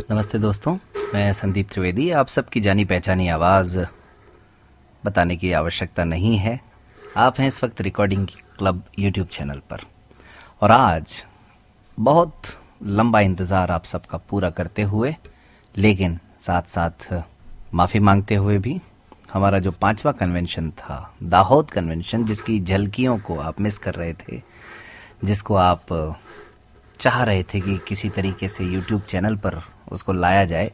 नमस्ते दोस्तों, मैं संदीप त्रिवेदी। आप सबकी जानी पहचानी आवाज़ बताने की आवश्यकता नहीं है। आप हैं इस वक्त रिकॉर्डिंग क्लब यूट्यूब चैनल पर, और आज बहुत लंबा इंतज़ार आप सबका पूरा करते हुए, लेकिन साथ साथ माफ़ी मांगते हुए भी, हमारा जो 5वां कन्वेंशन था, दाहोद कन्वेंशन, जिसकी झलकियों को आप मिस कर रहे थे, जिसको आप चाह रहे थे कि किसी तरीके से यूट्यूब चैनल पर उसको लाया जाए,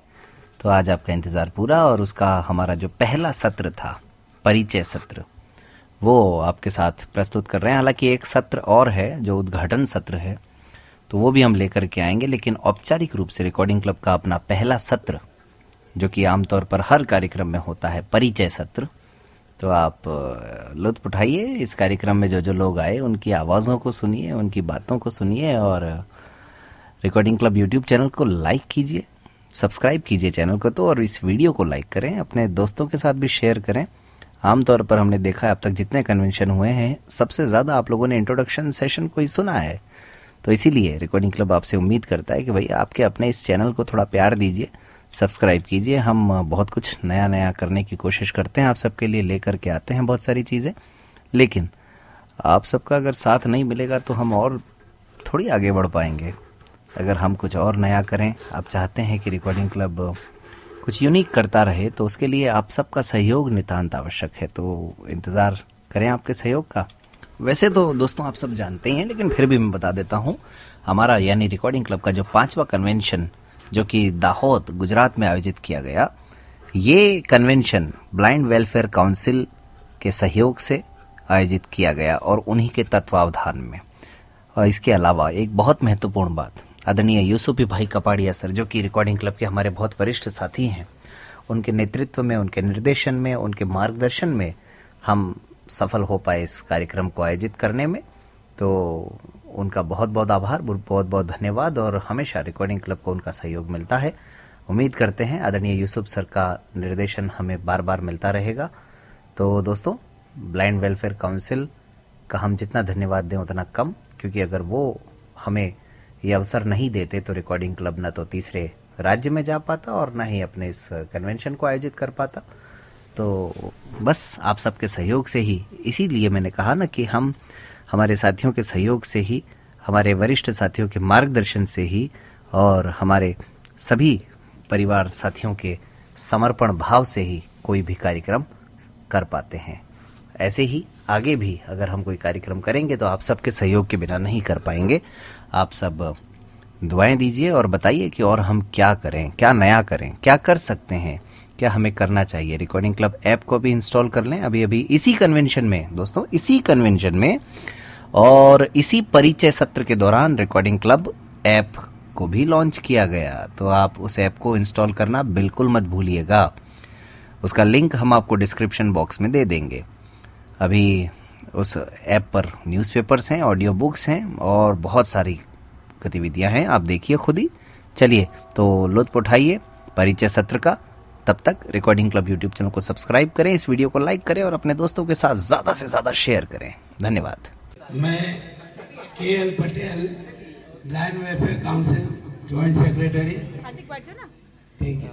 तो आज आपका इंतज़ार पूरा। और उसका हमारा जो पहला सत्र था, परिचय सत्र, वो आपके साथ प्रस्तुत कर रहे हैं। हालांकि एक सत्र और है जो उद्घाटन सत्र है, तो वो भी हम लेकर के आएंगे, लेकिन औपचारिक रूप से रिकॉर्डिंग क्लब का अपना पहला सत्र, जो कि आमतौर पर हर कार्यक्रम में होता है, परिचय सत्र, तो आप लुत्फ उठाइए। इस कार्यक्रम में जो जो लोग आए उनकी आवाज़ों को सुनिए, उनकी बातों को सुनिए, और रिकॉर्डिंग क्लब यूट्यूब चैनल को लाइक कीजिए, सब्सक्राइब कीजिए चैनल को तो, और इस वीडियो को लाइक करें, अपने दोस्तों के साथ भी शेयर करें। आमतौर पर हमने देखा है अब तक जितने कन्वेंशन हुए हैं, सबसे ज़्यादा आप लोगों ने इंट्रोडक्शन सेशन को ही सुना है। तो इसीलिए रिकॉर्डिंग क्लब आपसे उम्मीद करता है कि भाई आपके अपने इस चैनल को थोड़ा प्यार दीजिए, सब्सक्राइब कीजिए। हम बहुत कुछ नया नया करने की कोशिश करते हैं, आप सबके लिए लेकर के आते हैं बहुत सारी चीज़ें, लेकिन आप सबका अगर साथ नहीं मिलेगा तो हम और थोड़ी आगे बढ़ पाएंगे। अगर हम कुछ और नया करें, आप चाहते हैं कि रिकॉर्डिंग क्लब कुछ यूनिक करता रहे, तो उसके लिए आप सबका सहयोग नितांत आवश्यक है। तो इंतज़ार करें आपके सहयोग का। वैसे तो दोस्तों आप सब जानते ही हैं, लेकिन फिर भी मैं बता देता हूँ, हमारा यानी रिकॉर्डिंग क्लब का जो 5वां कन्वेंशन, जो कि दाहोद गुजरात में आयोजित किया गया, ये कन्वेंशन ब्लाइंड वेलफेयर काउंसिल के सहयोग से आयोजित किया गया और उन्हीं के तत्वावधान में। और इसके अलावा एक बहुत महत्वपूर्ण बात, आदरणीय यूसुफी भाई कपाड़िया सर, जो कि रिकॉर्डिंग क्लब के हमारे बहुत वरिष्ठ साथी हैं, उनके नेतृत्व में, उनके निर्देशन में, उनके मार्गदर्शन में हम सफल हो पाए इस कार्यक्रम को आयोजित करने में। तो उनका बहुत बहुत आभार, बहुत बहुत धन्यवाद, और हमेशा रिकॉर्डिंग क्लब को उनका सहयोग मिलता है। उम्मीद करते हैं आदरणीय यूसुफ सर का निर्देशन हमें बार बार मिलता रहेगा। तो दोस्तों, ब्लाइंड वेलफेयर काउंसिल का हम जितना धन्यवाद दें उतना कम, क्योंकि अगर वो हमें ये अवसर नहीं देते तो रिकॉर्डिंग क्लब न तो तीसरे राज्य में जा पाता और न ही अपने इस कन्वेंशन को आयोजित कर पाता। तो बस आप सबके सहयोग से ही, इसीलिए मैंने कहा ना कि हम हमारे साथियों के सहयोग से ही, हमारे वरिष्ठ साथियों के मार्गदर्शन से ही, और हमारे सभी परिवार साथियों के समर्पण भाव से ही कोई भी कार्यक्रम कर पाते हैं। ऐसे ही आगे भी अगर हम कोई कार्यक्रम करेंगे तो आप सबके सहयोग के बिना नहीं कर पाएंगे। आप सब दुआएं दीजिए और बताइए कि और हम क्या करें, क्या नया करें, क्या कर सकते हैं, क्या हमें करना चाहिए। रिकॉर्डिंग क्लब ऐप को भी इंस्टॉल कर लें। अभी अभी इसी कन्वेंशन में दोस्तों, इसी कन्वेंशन में और इसी परिचय सत्र के दौरान रिकॉर्डिंग क्लब ऐप को भी लॉन्च किया गया। तो आप उस ऐप को इंस्टॉल करना बिल्कुल मत भूलिएगा। उसका लिंक हम आपको डिस्क्रिप्शन बॉक्स में दे देंगे। अभी उस ऐप पर न्यूज़पेपर्स हैं, ऑडियो बुक्स हैं और बहुत सारी गतिविधियां हैं, आप देखिए खुद ही। चलिए, तो लुत्फ उठाइए परिचय सत्र का। तब तक रिकॉर्डिंग क्लब यूट्यूब चैनल को सब्सक्राइब करें, इस वीडियो को लाइक करें और अपने दोस्तों के साथ ज़्यादा से ज़्यादा शेयर करें। धन्यवाद। मैं KL. Patel, blind welfare council joint secretary. Thank you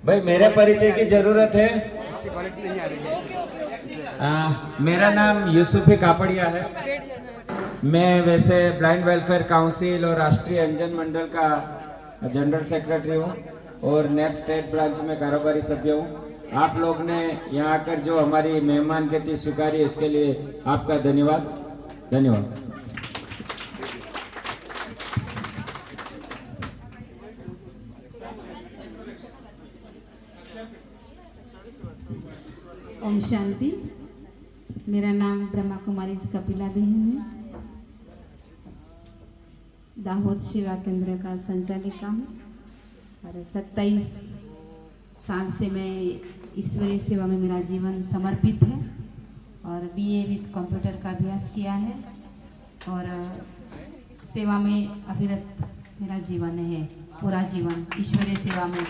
भाई, मेरे परिचय की जरूरत है। मेरा नाम यूसुफी कापड़िया है। मैं वैसे ब्लाइंड वेलफेयर काउंसिल और राष्ट्रीय अंजन मंडल का जनरल सेक्रेटरी हूँ और नेप स्टेट ब्रांच में कारोबारी सभ्य हूँ। आप लोग ने यहाँ आकर जो हमारी मेहमानगति स्वीकारी, उसके लिए आपका धन्यवाद। धन्यवाद। ओम शांति। मेरा नाम ब्रह्मा कुमारी कपिला बहन है। दाहोद सेवा केंद्र का संचालिका हूँ और 27 साल से मैं ईश्वरीय सेवा में मेरा जीवन समर्पित है और BA विद कंप्यूटर का अभ्यास किया है और सेवा में अविरत मेरा जीवन है, पूरा जीवन ईश्वरीय सेवा में।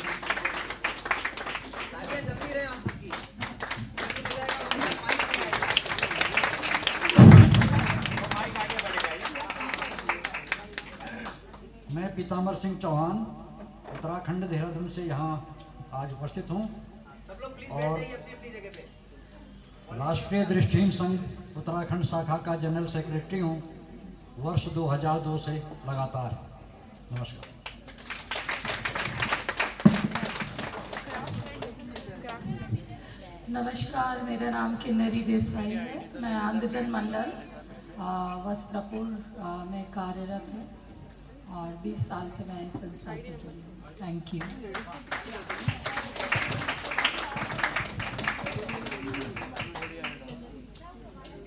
मैं पीताम्बर सिंह चौहान उत्तराखंड देहरादून से यहाँ आज उपस्थित हूँ और राष्ट्रीय दृष्टिहीन संघ उत्तराखंड शाखा का जनरल सेक्रेटरी हूँ वर्ष 2002 से लगातार। नमस्कार। नमस्कार, मेरा नाम किन्नरी देसाई है। मैं आंध्रजन मंडल वस्त्रपुर में कार्यरत हूँ और 20 साल से मैं इस संस्था से जुड़ी हूँ। Thank you.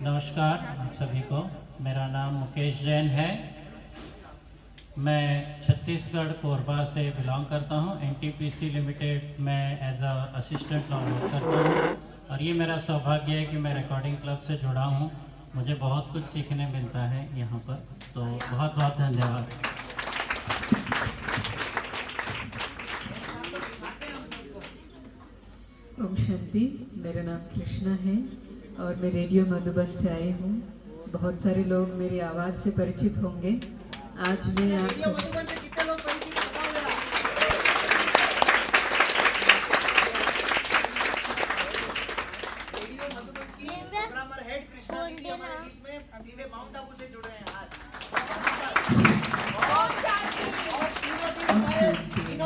नमस्कार सभी को, मेरा नाम मुकेश जैन है। मैं छत्तीसगढ़ कोरबा से बिलोंग करता हूँ। एनटीपीसी लिमिटेड में एज अ असिस्टेंट लॉ वर्क करता हूँ और ये मेरा सौभाग्य है कि मैं रिकॉर्डिंग क्लब से जुड़ा हूँ। मुझे बहुत कुछ सीखने मिलता है यहाँ पर, तो बहुत बहुत धन्यवाद। ओम शांति। मेरा नाम कृष्णा है और मैं रेडियो मधुबन से आई हूँ। बहुत सारे लोग मेरी आवाज़ से परिचित होंगे। आज मैं आप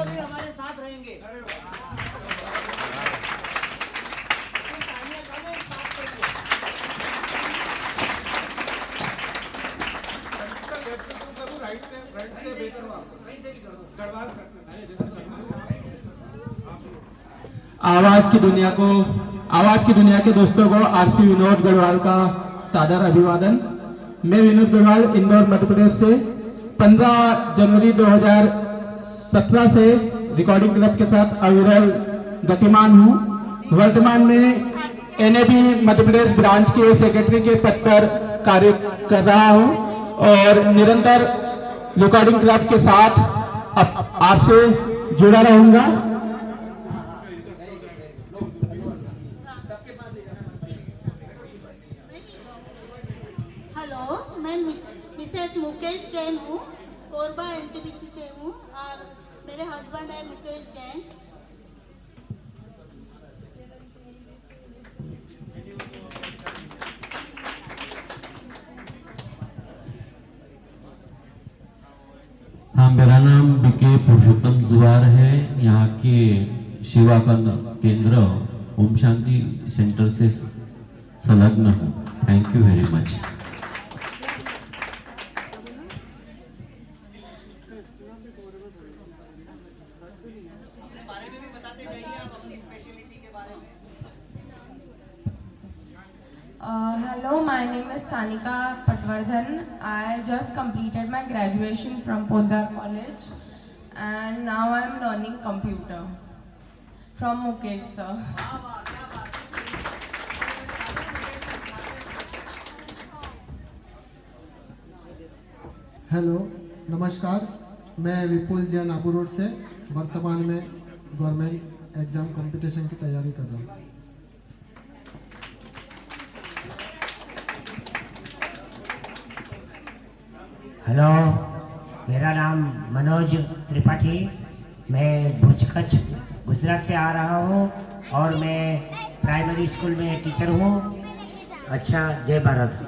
हमारे साथ रहेंगे। आवाज की दुनिया के दोस्तों को आरसी विनोद गढ़वाल का सादर अभिवादन। मैं विनोद गढ़वाल इंदौर मध्य प्रदेश से 15 जनवरी 2017 से रिकॉर्डिंग क्लब के साथ अविरल गतिमान हूँ। वर्तमान में एनएबी मध्य प्रदेश ब्रांच के सेक्रेटरी के पद पर कार्य कर रहा हूँ और निरंतर रिकॉर्डिंग क्लब के साथ आपसे जुड़ा रहूंगा। हेलो, मैं मिसेस मुकेश जैन हूँ, कोरबा एनटीपीसी से हूँ और मेरे हस्बैंड है मुकेश जैन। हाँ, मेरा नाम बीके पुरुषोत्तम जुवार है। यहाँ के सेवा केंद्र ओम शांति सेंटर से संलग्न हूँ। Thank you very much. Hello, my name is Sanika Patwardhan. I just completed my graduation from Poddar College and now I am learning computer from Mukesh sir. Hello, नमस्कार। मैं विपुल जैन आबू रोड से वर्तमान में गवर्नमेंट एग्जाम कंपटीशन की तैयारी कर रहा हूँ। हेलो, मेरा नाम मनोज त्रिपाठी। मैं भुज कच्छ गुजरात से आ रहा हूँ और मैं प्राइमरी स्कूल में टीचर हूँ। अच्छा, जय भारत।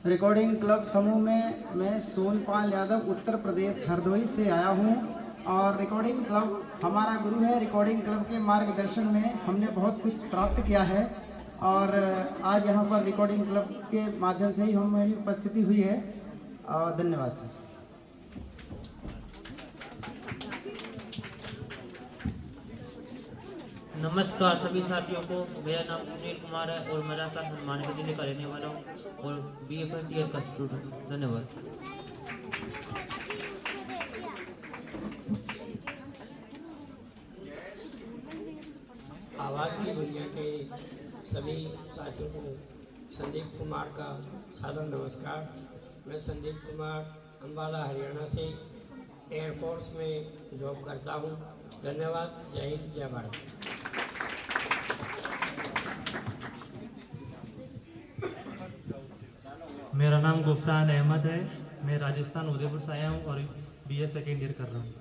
रिकॉर्डिंग क्लब समूह में मैं सोनपाल यादव उत्तर प्रदेश हरदोई से आया हूँ और रिकॉर्डिंग क्लब हमारा गुरु है। रिकॉर्डिंग क्लब के मार्गदर्शन में हमने बहुत कुछ प्राप्त किया है और आज यहाँ पर रिकॉर्डिंग क्लब के माध्यम से ही हमारी उपस्थिति हुई है। धन्यवाद सर। नमस्कार सभी साथियों को। मेरा नाम सुनील कुमार है और मेरा क्लास हनुमान के जिले का रहने वाला हूँ और BA फर्स्ट ईयर का स्टूडेंट हूँ। धन्यवाद। आवाज़ की दुनिया के सभी साथियों को संदीप कुमार का सादर नमस्कार। मैं संदीप कुमार अम्बाला हरियाणा से एयरफोर्स में जॉब करता हूँ धन्यवाद। जय हिंद, जय भारत। मेरा नाम गुफरान अहमद है। मैं राजस्थान उदयपुर से आया हूँ और BA सेकेंड ईयर कर रहा हूँ।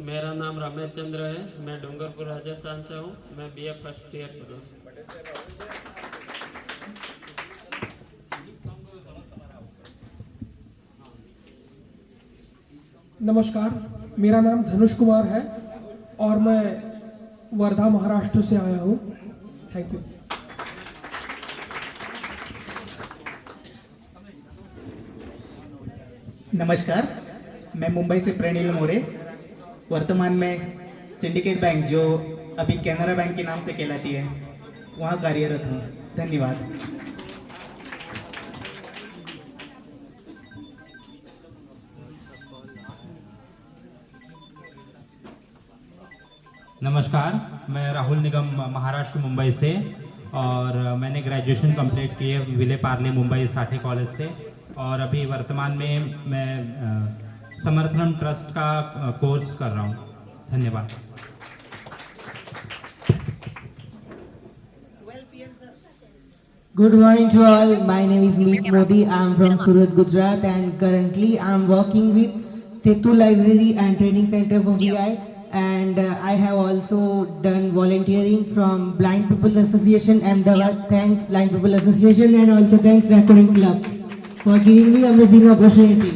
मेरा नाम रमेश चंद्र है। मैं डूंगरपुर राजस्थान से हूँ। मैं BA फर्स्ट ईयर कर रहा हूँ। नमस्कार, मेरा नाम धनुष कुमार है और मैं वर्धा महाराष्ट्र से आया हूँ। Thank you. नमस्कार, मैं मुंबई से प्रणील मोरे, वर्तमान में सिंडिकेट बैंक जो अभी कैनरा बैंक के नाम से कहलाती है वहाँ कार्यरत हूँ। धन्यवाद। नमस्कार, मैं राहुल निगम महाराष्ट्र मुंबई से और मैंने ग्रेजुएशन कंप्लीट की है विले पार्ले मुंबई साठे कॉलेज से और अभी वर्तमान में मैं समर्थन ट्रस्ट का कोर्स कर रहा हूँ। धन्यवाद। Good morning to all. My name is Meet Modi. I am from Surat, Gujarat, and currently I am working with Setu Library and Training Center for VI. And I have also done volunteering from Blind People Association Ahmedabad. Thanks Blind People Association and also thanks Recording Club for giving me amazing opportunity.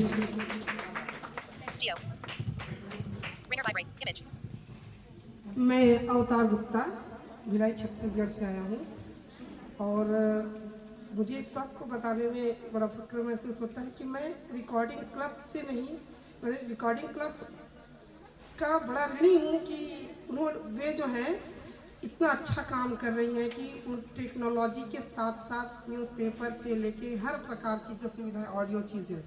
मैं अवतार गुप्ता भिलाई छत्तीसगढ़ से आया हूँ और मुझे इस बात को बताने में बड़ा फक्र महसूस होता है कि मैं रिकॉर्डिंग क्लब से नहीं, मैं रिकॉर्डिंग क्लब का बड़ा ऋणी हूँ कि वे जो हैं इतना अच्छा काम कर रही हैं कि उन टेक्नोलॉजी के साथ साथ न्यूज़पेपर से लेके हर प्रकार की जो सुविधाएं ऑडियो चीज़ें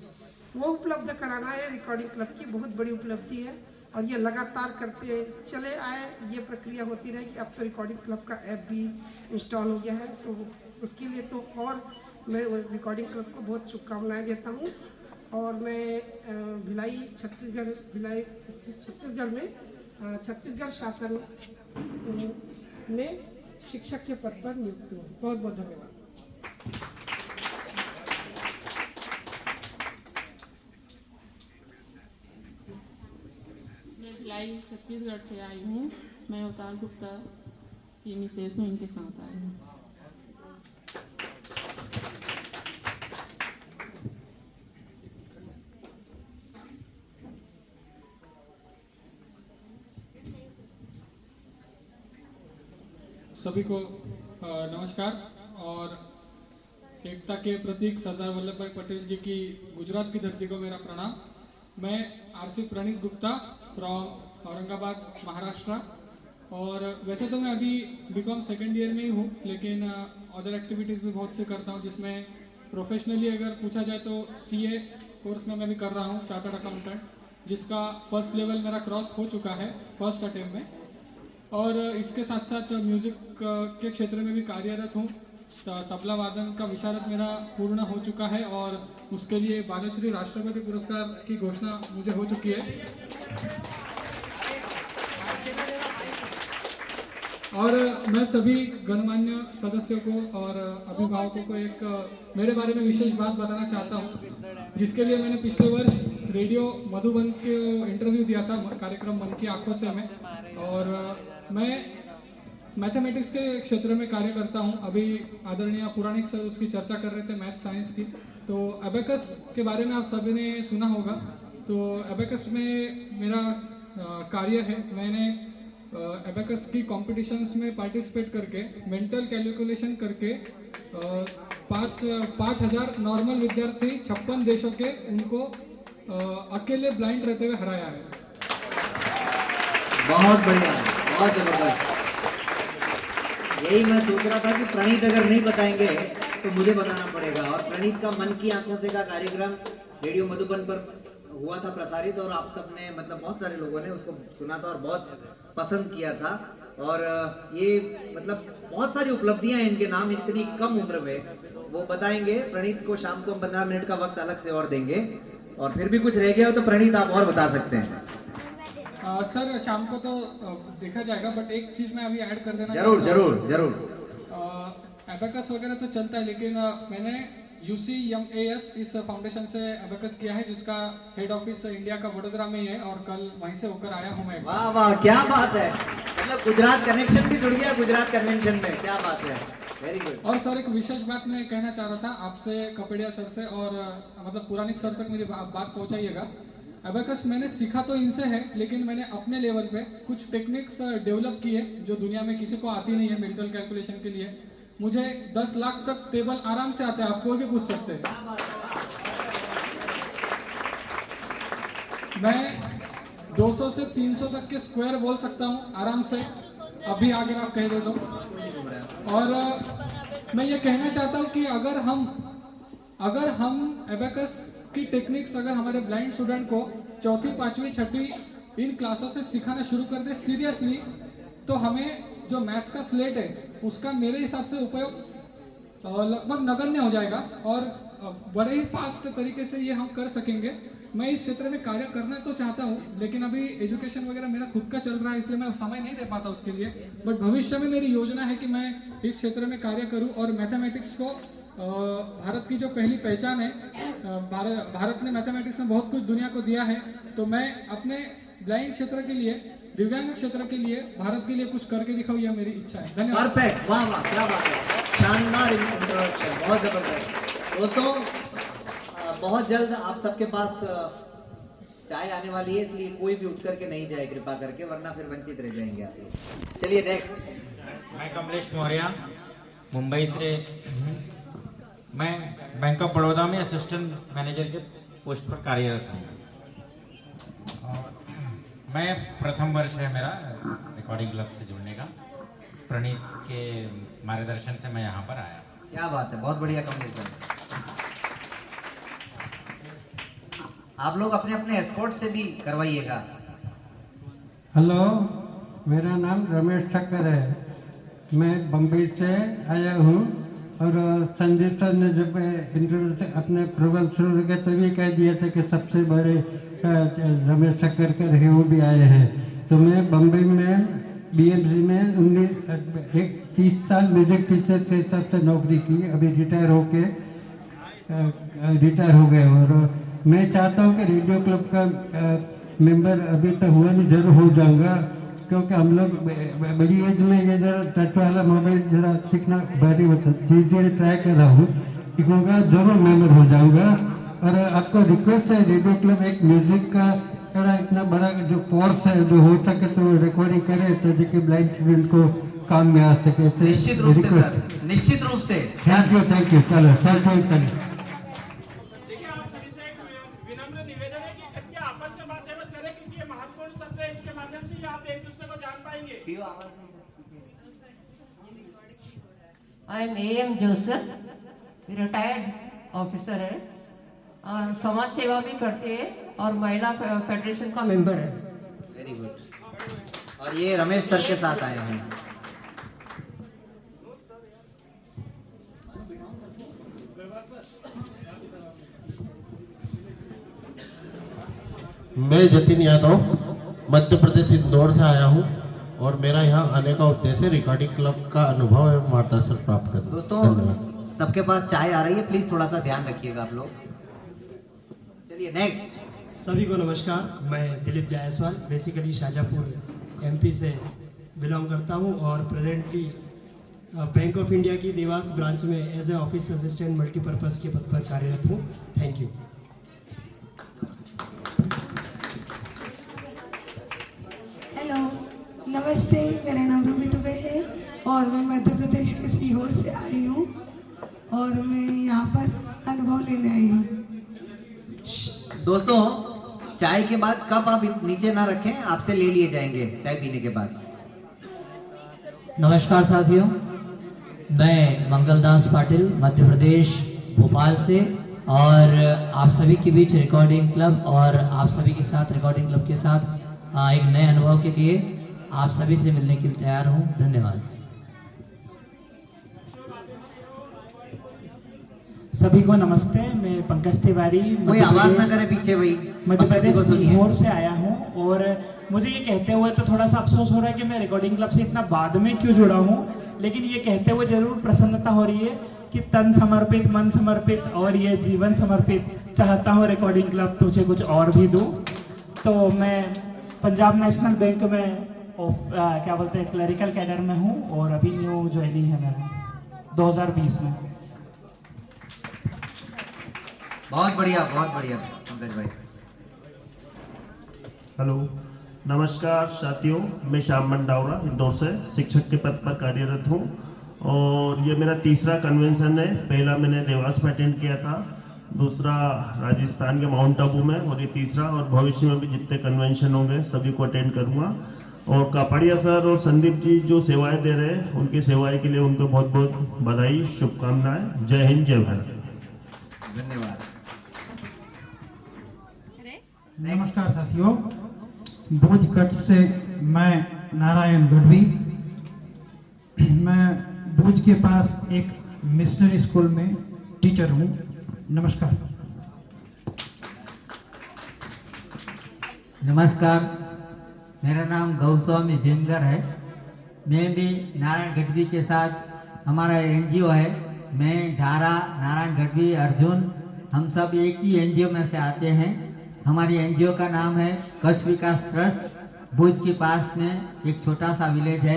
वो उपलब्ध कराना है रिकॉर्डिंग क्लब की बहुत बड़ी उपलब्धि है और ये लगातार करते चले आए, ये प्रक्रिया होती रहेगी। अब तो रिकॉर्डिंग क्लब का ऐप भी इंस्टॉल हो गया है तो उसके लिए तो और मैं रिकॉर्डिंग क्लब को बहुत शुभकामनाएं देता हूँ। और मैं भिलाई छत्तीसगढ़ में छत्तीसगढ़ शासन में शिक्षक के पद पर नियुक्त हूँ। बहुत बहुत धन्यवाद। मैं भिलाई छत्तीसगढ़ से आई हूँ। मैं अवतार गुप्ता की मिसेस हूँ, इनके साथ आई हूँ। सभी को नमस्कार और एकता के प्रतीक सरदार वल्लभ भाई पटेल जी की गुजरात की धरती को मेरा प्रणाम। मैं RC प्रणीत गुप्ता फ्रॉम औरंगाबाद महाराष्ट्र और वैसे तो मैं अभी BCom सेकेंड ईयर में ही हूँ लेकिन अदर एक्टिविटीज़ भी बहुत से करता हूँ जिसमें प्रोफेशनली अगर पूछा जाए तो CA कोर्स में मैं भी कर रहा हूँ, चार्टर्ड अकाउंटेंट, जिसका फर्स्ट लेवल मेरा क्रॉस हो चुका है फर्स्ट अटेम्प्ट में। और इसके साथ साथ म्यूज़िक के क्षेत्र में भी कार्यरत हूँ। तबला वादन का विशारद मेरा पूर्ण हो चुका है और उसके लिए बालश्री राष्ट्रपति पुरस्कार की घोषणा मुझे हो चुकी है। और मैं सभी गणमान्य सदस्यों को और अभिभावकों को एक मेरे बारे में विशेष बात बताना चाहता हूँ, जिसके लिए मैंने पिछले वर्ष रेडियो मधुबन के इंटरव्यू दिया था, कार्यक्रम मन की आंखों से में। और मैं मैथमेटिक्स के क्षेत्र में कार्य करता हूं। अभी आदरणीय पुराणिक सर उसकी चर्चा कर रहे थे मैथ साइंस की, तो एबेकस के बारे में आप सभी ने सुना होगा। तो एबेकस में मेरा कार्य है, मैंने एबेकस की कॉम्पिटिशन्स में पार्टिसिपेट करके मेंटल कैलकुलेशन करके 5,000 नॉर्मल विद्यार्थी 56 देशों के उनको अकेले ब्लाइंड रहते हुए हराया है। बहुत बढ़िया, बहुत जबरदस्त। यही मैं सोच रहा था कि प्रणीत अगर नहीं बताएंगे तो मुझे बताना पड़ेगा। और प्रणीत का मन की आंखों से का कार्यक्रम रेडियो मधुबन पर हुआ था प्रसारित और आप सब ने मतलब बहुत सारे लोगों ने उसको सुना था और बहुत पसंद किया था। और ये मतलब बहुत सारी उपलब्धियां हैं इनके नाम, इतनी कम उम्र में वो बताएंगे। प्रणीत को शाम को 15 मिनट का वक्त अलग से और देंगे। और फिर भी कुछ रह गया हो तो प्रणीत आप और बता सकते हैं। सर शाम को तो देखा जाएगा, बट एक चीज मैं अभी ऐड कर देना जरूर जरूर जरूर। एबेकस वगैरह तो चलता है, लेकिन मैंने UCMAS इस फाउंडेशन से एबेकस किया है, जिसका हेड ऑफिस इंडिया का वडोदरा में ही है, और कल वहीं से होकर आया हूँ मैं। वाह वाह, क्या बात है, मतलब गुजरात कनेक्शन भी जुड़ गया गुजरात कन्वेंशन में, क्या बात है, वेरी गुड। और सर एक विशेष बात मैं कहना चाह रहा था आपसे, कपड़िया सर से, और मतलब पुरानिक सर तक मेरी बात पहुंचाइएगा। एबेकस मैंने सीखा तो इनसे है, लेकिन मैंने अपने लेवल पे कुछ टेक्निक्स डेवलप किए जो दुनिया में किसी को आती नहीं है मेंटल कैलकुलेशन के लिए। मुझे 10 लाख तक टेबल आराम से आते हैं, आप कोई भी पूछ सकते हैं। मैं 200 से 300 तक के स्क्वायर बोल सकता हूँ आराम से, अभी अगर आप कह दे तो। और मैं ये कहना चाहता हूँ कि अगर हम एबेकस की टेक्निक्स अगर हमारे ब्लाइंड स्टूडेंट को 4वीं 5वीं 6वीं इन क्लासों से सिखाना शुरू कर दे सीरियसली, तो हमें जो मैथ्स का स्लेट है उसका मेरे हिसाब से उपयोग लगभग नगण्य हो जाएगा, और बड़े ही फास्ट तरीके से ये हम कर सकेंगे। मैं इस क्षेत्र में कार्य करना तो चाहता हूँ, लेकिन अभी एजुकेशन वगैरह मेरा खुद का चल रहा है, इसलिए मैं समय नहीं दे पाता उसके लिए। बट भविष्य में मेरी योजना है कि मैं इस क्षेत्र में कार्य करूँ, और मैथमेटिक्स को भारत की जो पहली पहचान है, भारत ने मैथमेटिक्स में बहुत कुछ दुनिया को दिया है, तो मैं अपने ब्लाइंड क्षेत्र के लिए, दिव्यांग क्षेत्र के लिए, भारत के लिए कुछ करके दिखाऊं, यह मेरी इच्छा है। धन्यवाद। परफेक्ट, वाह वाह, क्या बात है, शानदार इंट्रोडक्शन, बहुत जबरदस्त। दोस्तों बहुत जल्द आप सबके पास चाय आने वाली है, इसलिए कोई भी उठ करके नहीं जाए कृपा करके, वरना फिर वंचित रह जाएंगे आप लोग। चलिए नेक्स्ट। मैं कमलेश मौर्य मुंबई से, मैं बैंक ऑफ बड़ौदा में असिस्टेंट मैनेजर के पोस्ट पर कार्यरत हूँ। मैं प्रथम वर्ष है मेरा रिकॉर्डिंग क्लब से जुड़ने का, प्रणीत के मार्गदर्शन से मैं यहाँ पर आया। क्या बात है, बहुत बढ़िया कमलेश भाई। आप लोग अपने अपने एस्कॉर्ट से भी करवाइएगा। हेलो, मेरा नाम रमेश ठक्कर है, मैं बम्बई से आया हूँ। और संदीप सर ने जब इंट्रोडक्शन अपने प्रोग्राम शुरू किया तभी कह दिया था कि सबसे बड़े रमेश ठक्कर कर है, वो भी आए हैं। तो मैं बम्बई में BMC में 30 साल म्यूजिक टीचर के हिसाब से नौकरी की, अभी रिटायर हो गए। और मैं चाहता हूँ कि रेडियो क्लब का मेंबर अभी तक हुआ नहीं, जरूर हो जाऊँगा, क्योंकि हम लोग बड़ी एज में ये जरा टच वाला मोबाइल जरा सीखना भारी होता है। धीरे धीरे ट्राई कर रहा हूँ, सीखूंगा, जरूर मेंबर हो जाऊँगा। और आपको रिक्वेस्ट है, रेडियो क्लब एक म्यूजिक का इतना बड़ा जो कोर्स है, जो हो सके तो रिकॉर्डिंग करे, तो देखिए ब्लाइंड स्टूडेंट को काम में आ सके। निश्चित रूप से सर, निश्चित रूप से। थैंक यू चलो थैंक यू। देखिए आप सभी से एक विनम्र निवेदन है कि कृपया आपस में बातें मत करें, क्योंकि ये महत्वपूर्ण शब्द है, इसके माध्यम से ही आप एक दूसरे को जान पाएंगे। I am AM Joseph, retired officer है, और समाज सेवा भी करते हैं, और महिला फेडरेशन का मेंबर है। Very good. और ये रमेश सर के साथ आए हैं। मैं जतिन यादव मध्य प्रदेश इंदौर से आया हूं, और मेरा यहाँ आने का उद्देश्य रिकॉर्डिंग क्लब का अनुभव एवं मार्गदर्शन प्राप्त करना। दोस्तों सबके पास चाय आ रही है, प्लीज थोड़ा सा ध्यान रखिएगा आप लोग। चलिए नेक्स्ट। सभी को नमस्कार, मैं दिलीप जायसवाल, बेसिकली शाजापुर MP से बिलोंग करता हूं, और प्रेजेंटली बैंक ऑफ इंडिया की देवास ब्रांच में as a office assistant multipurpose के पद पर कार्यरत हूं। Thank you. हेलो, नमस्ते, मेरा नाम रूबी दुबे है, और मैं मध्य प्रदेश के सीहोर से आई हूँ, और मैं यहाँ पर अनुभव लेने आई हूँ। दोस्तों चाय के बाद कप आप नीचे ना रखें, आपसे ले लिए जाएंगे चाय पीने के बाद। नमस्कार साथियों, मैं मंगलदास पाटिल मध्य प्रदेश भोपाल से, और आप सभी के बीच रिकॉर्डिंग क्लब और आप सभी के साथ रिकॉर्डिंग क्लब के साथ एक नए अनुभव के लिए आप सभी से मिलने के लिए तैयार हूं। धन्यवाद। सभी को नमस्ते। मैं पंकज तिवारी कोई आवाज ना करे पीछे भाई, मध्य प्रदेश सीहोर से आया हूँ। और मुझे ये कहते हुए तो थोड़ा सा अफसोस हो रहा है कि मैं रिकॉर्डिंग क्लब से इतना बाद में क्यों जुड़ा हूँ, लेकिन ये कहते हुए जरूर प्रसन्नता हो रही है कि तन समर्पित, मन समर्पित और ये जीवन समर्पित चाहता हूँ रिकॉर्डिंग क्लब तुझे कुछ और भी दूँ। तो मैं पंजाब नेशनल बैंक में क्या बोलते हैं क्लरिकल कैडर में हूँ और अभी न्यू ज्वाइनिंग है मेरा 2020 में। बहुत बढ़िया पंकज भाई। हेलो, नमस्कार साथियों, मैं श्याम मंडावरा इंदौर से शिक्षक के पद पर कार्यरत हूँ और ये मेरा तीसरा कन्वेंशन है। पहला मैंने देवास में अटेंड किया था, दूसरा राजस्थान के माउंट आबू में, और ये तीसरा, और भविष्य में भी जितने कन्वेंशन होंगे सभी को अटेंड करूँगा। और कापड़िया सर और संदीप जी जो सेवाएं दे रहे हैं उनकी सेवाएं के लिए उनको बहुत बहुत बधाई, शुभकामनाएं। जय हिंद, जय भारत। धन्यवाद। नमस्कार साथियों, भुज कच्छ से मैं नारायण गढ़वी। मैं भुज के पास एक मिशनरी स्कूल में टीचर हूँ। नमस्कार। नमस्कार, मेरा नाम गौस्वामी भीमगर है। मैं भी नारायण गढ़वी के साथ, हमारा एनजीओ है, मैं धारा, नारायण गढ़वी, अर्जुन, हम सब एक ही एनजीओ में से आते हैं। हमारी एनजीओ का नाम है कच्छ विकास ट्रस्ट। भुज के पास में एक छोटा सा विलेज है,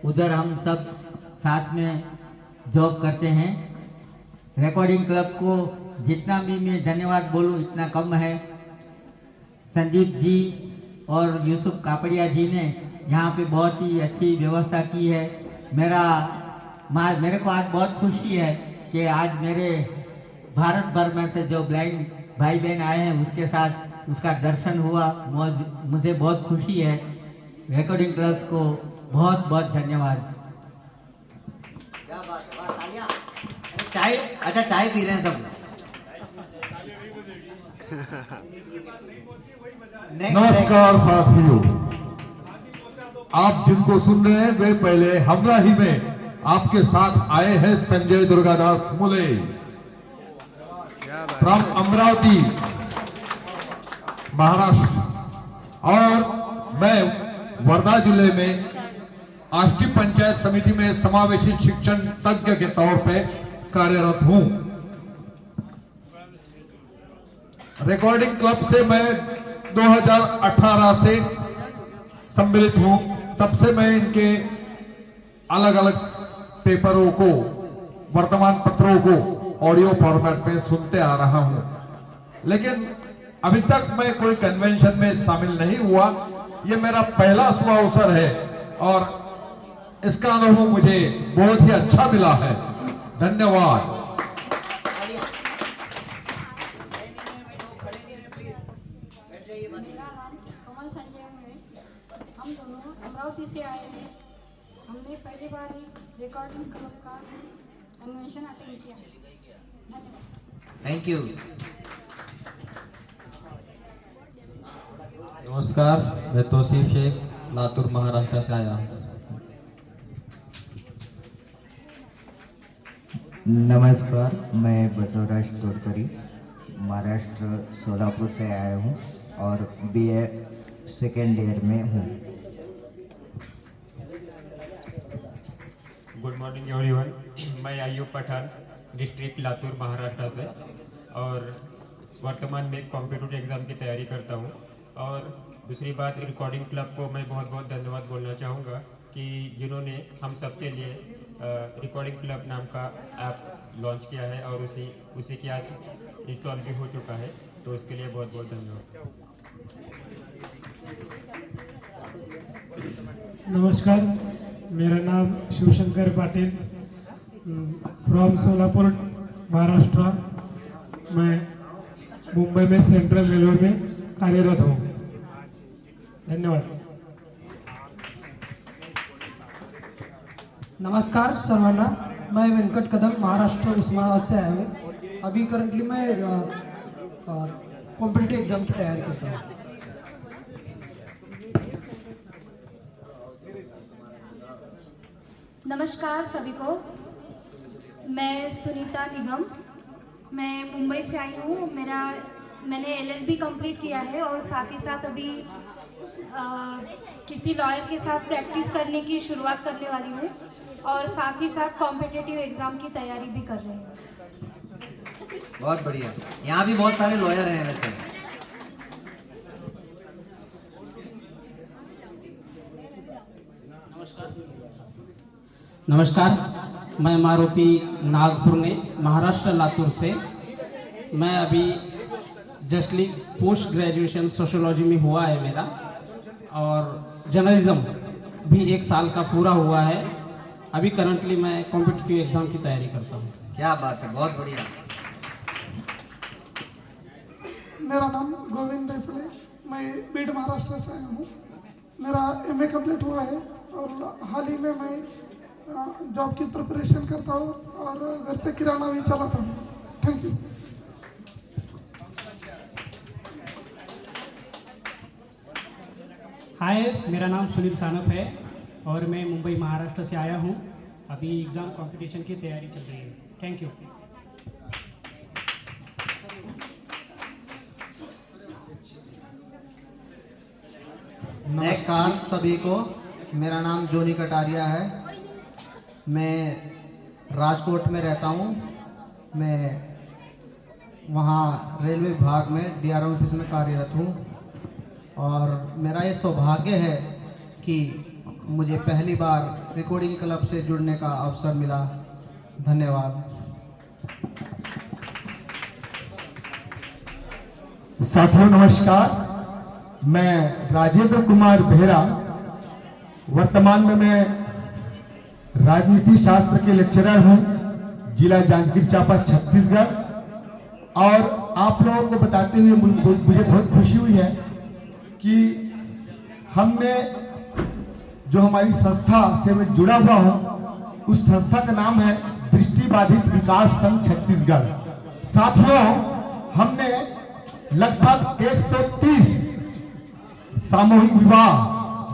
उधर हम सब साथ में जॉब करते हैं। रिकॉर्डिंग क्लब को जितना भी मैं धन्यवाद बोलूं इतना कम है। संदीप जी और यूसुफ कापड़िया जी ने यहाँ पे बहुत ही अच्छी व्यवस्था की है। मेरे को आज बहुत खुशी है कि आज मेरे भारत भर में से जो ब्लाइंड भाई बहन आए हैं उसके साथ उसका दर्शन हुआ। मुझे बहुत खुशी है। रिकॉर्डिंग क्लब को बहुत बहुत धन्यवाद। क्या बात है, तालियां। चाय, अच्छा चाय पी रहे हैं सब। नमस्कार साथियों, आप जिनको सुन रहे हैं वे पहले हमराही में आपके साथ आए हैं संजय दुर्गादास मुले फ्रॉम अमरावती, महाराष्ट्र। और मैं वर्धा जिले में आष्टी पंचायत समिति में समावेशी शिक्षण तज्ञ के तौर पे कार्यरत हूं। रिकॉर्डिंग क्लब से मैं 2018 से सम्मिलित हूं। तब से मैं इनके अलग अलग पेपरों को, वर्तमान पत्रों को ऑडियो फॉर्मेट में सुनते आ रहा हूं, लेकिन अभी तक मैं कोई कन्वेंशन में शामिल नहीं हुआ। ये मेरा पहला शुभ अवसर है और इसका अनुभव मुझे बहुत ही अच्छा मिला है। धन्यवाद। हम दोनों अमरावती से आए हैं। हमने पहली बार ही रिकॉर्डिंग क्लब का कन्वेंशन अटेंड किया। धन्यवाद। Thank you. नमस्कार, मैं तौसीफ शेख लातूर महाराष्ट्र से आया हूँ। नमस्कार, मैं बसवराज तोरकरी महाराष्ट्र सोलापुर से आया हूँ और बीए सेकेंड ईयर में हूँ। गुड मॉर्निंग एवरीवन, मैं अयूब पठान डिस्ट्रिक्ट लातूर महाराष्ट्र से और वर्तमान में कॉम्पिटिटिव एग्ज़ाम की तैयारी करता हूँ। और दूसरी बात, रिकॉर्डिंग क्लब को मैं बहुत बहुत धन्यवाद बोलना चाहूँगा कि जिन्होंने हम सब के लिए रिकॉर्डिंग क्लब नाम का ऐप लॉन्च किया है और उसी की आज इंस्टॉल भी हो चुका है, तो उसके लिए बहुत बहुत धन्यवाद। नमस्कार, मेरा नाम शिवशंकर पाटिल फ्रॉम सोलापुर महाराष्ट्र। मैं मुंबई में सेंट्रल रेलवे में कार्यरत हूँ। धन्यवाद। नमस्कार सर्वांना, मैं वेंकट कदम महाराष्ट्र उस्मानाबाद से आया हूँ। अभी करंटली मैं कॉम्पिटिटिव एग्जाम की तैयारी करता हूँ। नमस्कार सभी को, मैं सुनीता निगम मैं मुंबई से आई हूँ। मैंने LLB कंप्लीट किया है और साथ ही साथ अभी किसी लॉयर के साथ प्रैक्टिस करने की शुरुआत करने वाली हूँ और साथ ही साथ कॉम्पिटिटिव एग्जाम की तैयारी भी कर रही हूँ। बहुत बढ़िया। यहाँ भी बहुत सारे लॉयर हैं वैसे। नमस्कार, मैं मारुति नागपुर ने महाराष्ट्र लातूर से। मैं अभी जस्टली पोस्ट ग्रेजुएशन सोशियोलॉजी में हुआ है मेरा, और जर्नलिज्म भी 1 साल का पूरा हुआ है। अभी करंटली मैं कॉम्पिटिटिव एग्जाम की तैयारी करता हूँ। क्या बात है, बहुत बढ़िया। मेरा नाम गोविंद देफले, मैं बीड महाराष्ट्र से आया हूँ। मेरा MA कंप्लीट हुआ है और हाल ही में मैं जॉब की प्रिपरेशन करता हूँ और घर पे किराना भी चलाता हूँ। Thank you. हाय, मेरा नाम सुनील सानप है और मैं मुंबई महाराष्ट्र से आया हूँ। अभी एग्ज़ाम कंपटीशन की तैयारी चल रही है। Thank you. नमस्कार सभी को, मेरा नाम जोनी कटारिया है। मैं राजकोट में रहता हूँ। मैं वहाँ रेलवे विभाग में DRM ऑफिस में कार्यरत हूँ और मेरा ये सौभाग्य है कि मुझे पहली बार रिकॉर्डिंग क्लब से जुड़ने का अवसर मिला। धन्यवाद। साथियों नमस्कार, मैं राजेंद्र कुमार बेहरा, वर्तमान में मैं राजनीति शास्त्र के लेक्चरर हूं, जिला जांजगीर चांपा छत्तीसगढ़। और आप लोगों को बताते हुए मुझे बहुत खुशी हुई है कि हमने जो हमारी संस्था से मैं जुड़ा हुआ हूं, उस संस्था का नाम है दृष्टिबाधित विकास संघ छत्तीसगढ़। साथियों, हमने लगभग 130 सामूहिक विवाह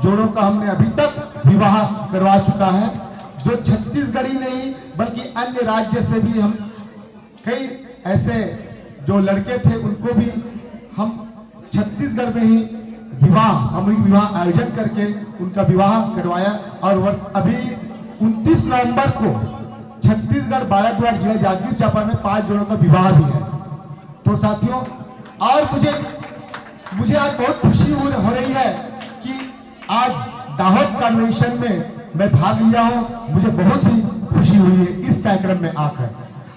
जोड़ों का हमने अभी तक विवाह करवा चुका है, जो छत्तीसगढ़ ही नहीं बल्कि अन्य राज्य से भी हम कई ऐसे जो लड़के थे उनको भी हम छत्तीसगढ़ में ही विवाह, सामूहिक विवाह आयोजन करके उनका विवाह करवाया। और अभी 29 नवंबर को छत्तीसगढ़ बाराद्वार जिला जांजगीर चांपा में 5 जोड़ों का विवाह भी है। तो साथियों, और मुझे आज बहुत खुशी हो रही है कि आज दाहोद कन्वेंशन में मैं भाग लिया हूं। मुझे बहुत ही खुशी हुई है इस कार्यक्रम में आकर।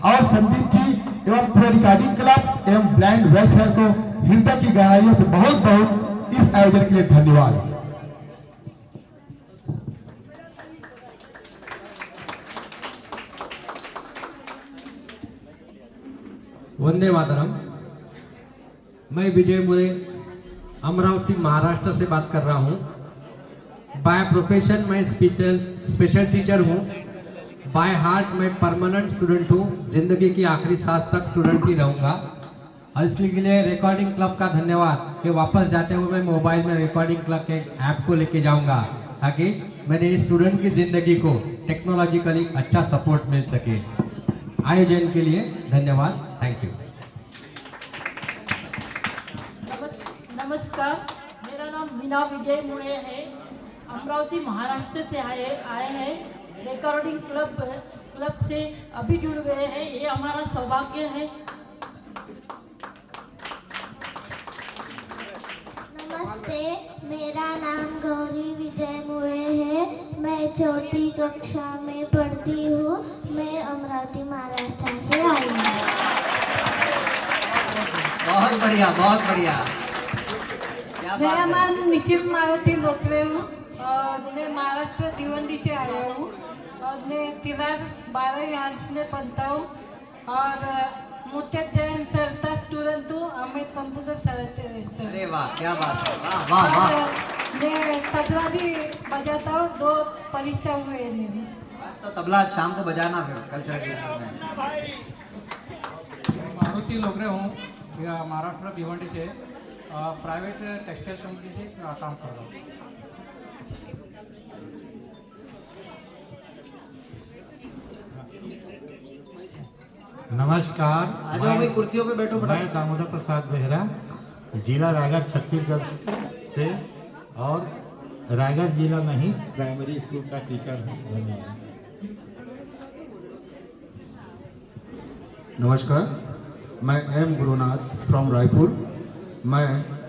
और संदीप जी एवं पूरे रिकॉर्डिंग क्लब एवं ब्लाइंड वेलफेयर को हृदय की गहराइयों से बहुत बहुत इस आयोजन के लिए धन्यवाद। वंदे मातरम। मैं विजय मुरे अमरावती महाराष्ट्र से बात कर रहा हूं। बाय प्रोफेशन मैं स्पेशल टीचर हूं। बाय हार्ट मैं परमानेंट स्टूडेंट हूं। जिंदगी की आखिरी सांस तक स्टूडेंट ही रहूंगा। और इसके लिए रिकॉर्डिंग क्लब का धन्यवाद कि वापस जाते हुए मैं मोबाइल में रिकॉर्डिंग क्लब के ऐप को लेके जाऊंगा ताकि मेरे स्टूडेंट की जिंदगी को टेक्नोलॉजिकली अच्छा सपोर्ट मिल सके। आयोजन के लिए धन्यवाद। Thank you. नमस्कार, मेरा नाम मीना विजय मुळे है। अमरावती महाराष्ट्र से आए हैं। रिकॉर्डिंग क्लब से अभी जुड़ गए हैं, ये हमारा सौभाग्य है। नमस्ते, मेरा नाम गौरी विजय मुळे है। मैं 4ठी कक्षा में पढ़ती हूँ। मैं अमरावती महाराष्ट्र से आई हूँ। बहुत बढ़िया, बहुत बढ़िया। मेरा नाम निखिल मारुति लोकरे हूँ और मैं महाराष्ट्र भिवंडी से आया हूँ और मैं फिलहाल 12वीं आर्ट्स में पढ़ता हूँ और मुझे जैन सर का स्टूडेंट हूँ और मैं कंप्यूटर चलाते। अरे वाह, क्या बात है, वाह वाह वाह। मैं तबला भी बजाता हूँ, 2 परीक्षा हुए हैं मेरी। तो तबला शाम को बजाना फिर कल्चरल इवनिंग में। मारुति लोकरे हूँ, महाराष्ट्र भिवंडी से प्राइवेट टेक्सटाइल कंपनी से काम कर रहा हूँ। नमस्कार। आ जाओ भाई, कुर्सियों पे बैठो मैं दामोदर प्रसाद बेहरा, जिला रायगढ़ छत्तीसगढ़ से, और रायगढ़ जिला में ही प्राइमरी स्कूल का टीचर हूँ। धन्यवाद। नमस्कार, मैं एम गुरुनाथ फ्रॉम रायपुर। मैं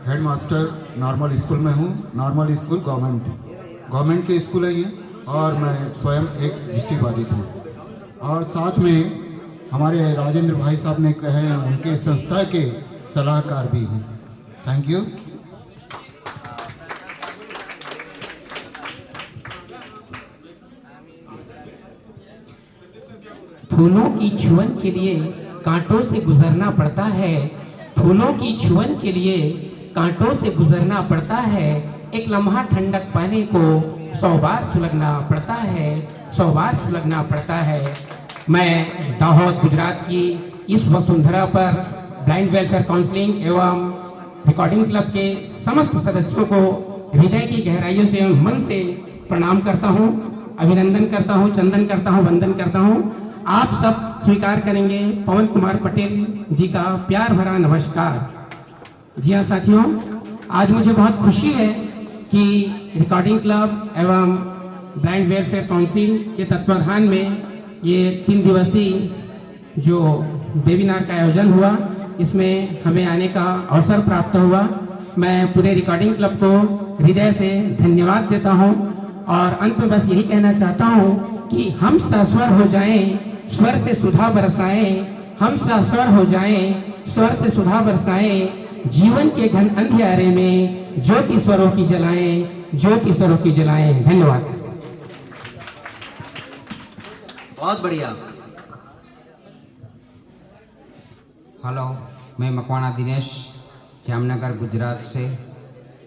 हेडमास्टर नॉर्मल स्कूल में हूँ। नॉर्मल स्कूल गवर्नमेंट के स्कूल है ये, और मैं स्वयं एक दृष्टिबाधित हूँ। और साथ में हमारे राजेंद्र भाई साहब ने कहे हैं, उनके संस्था के सलाहकार भी हूँ। Thank you. फूलों की छुअन के लिए कांटों से गुजरना पड़ता है। फूलों की छुअन के लिए कांटों से गुजरना पड़ता है। एक लम्हा ठंडक पाने को 100 बार सुलगना पड़ता है, 100 बार सुलगना पड़ता है। मैं दाहोद गुजरात की इस वसुंधरा पर ब्लाइंड वेलफेयर काउंसलिंग एवं रिकॉर्डिंग क्लब के समस्त सदस्यों को हृदय की गहराइयों से मन से प्रणाम करता हूं, अभिनंदन करता हूं, चंदन करता हूं, वंदन करता हूं। आप सब स्वीकार करेंगे पवन कुमार पटेल जी का प्यार भरा नमस्कार। जी हाँ साथियों, आज मुझे बहुत खुशी है कि रिकॉर्डिंग क्लब एवं ब्लाइंड वेलफेयर काउंसिल के तत्वाधान में ये 3 दिवसीय जो वेबिनार का आयोजन हुआ, इसमें हमें आने का अवसर प्राप्त हुआ। मैं पूरे रिकॉर्डिंग क्लब को हृदय से धन्यवाद देता हूं और अंत में बस यही कहना चाहता हूं कि हम सस्वर हो जाएं, स्वर से सुधा बरसाएं। हम सस्वर हो जाएं, स्वर से सुधा बरसाएं। जीवन के घन अंधियारे में ज्योति स्वरों की जलाएं, ज्योति स्वरों की जलाएं। धन्यवाद। बहुत बढ़िया। हेलो, मैं मकवाना दिनेश जामनगर गुजरात से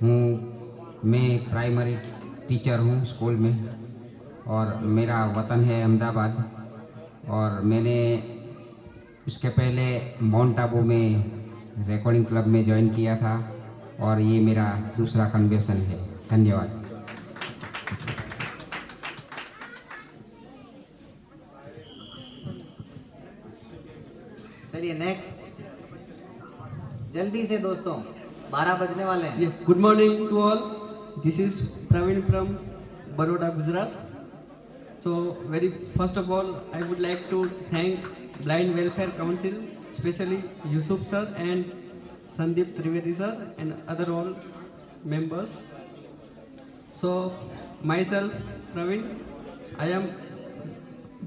हूँ। मैं प्राइमरी टीचर हूँ स्कूल में, और मेरा वतन है अहमदाबाद। और मैंने इसके पहले माउंट आबू में रिकॉर्डिंग क्लब में ज्वाइन किया था, और ये मेरा दूसरा कन्वेंशन है। धन्यवाद। चलिए नेक्स्ट, जल्दी से दोस्तों, 12 बजने वाले हैं। Good morning to all. This is Praveen from Baroda, Gujarat. So very first of all, I would like to thank Blind Welfare Council, especially Yusuf sir and Sandeep Trivedi sir and other all members. So myself, Praveen, I am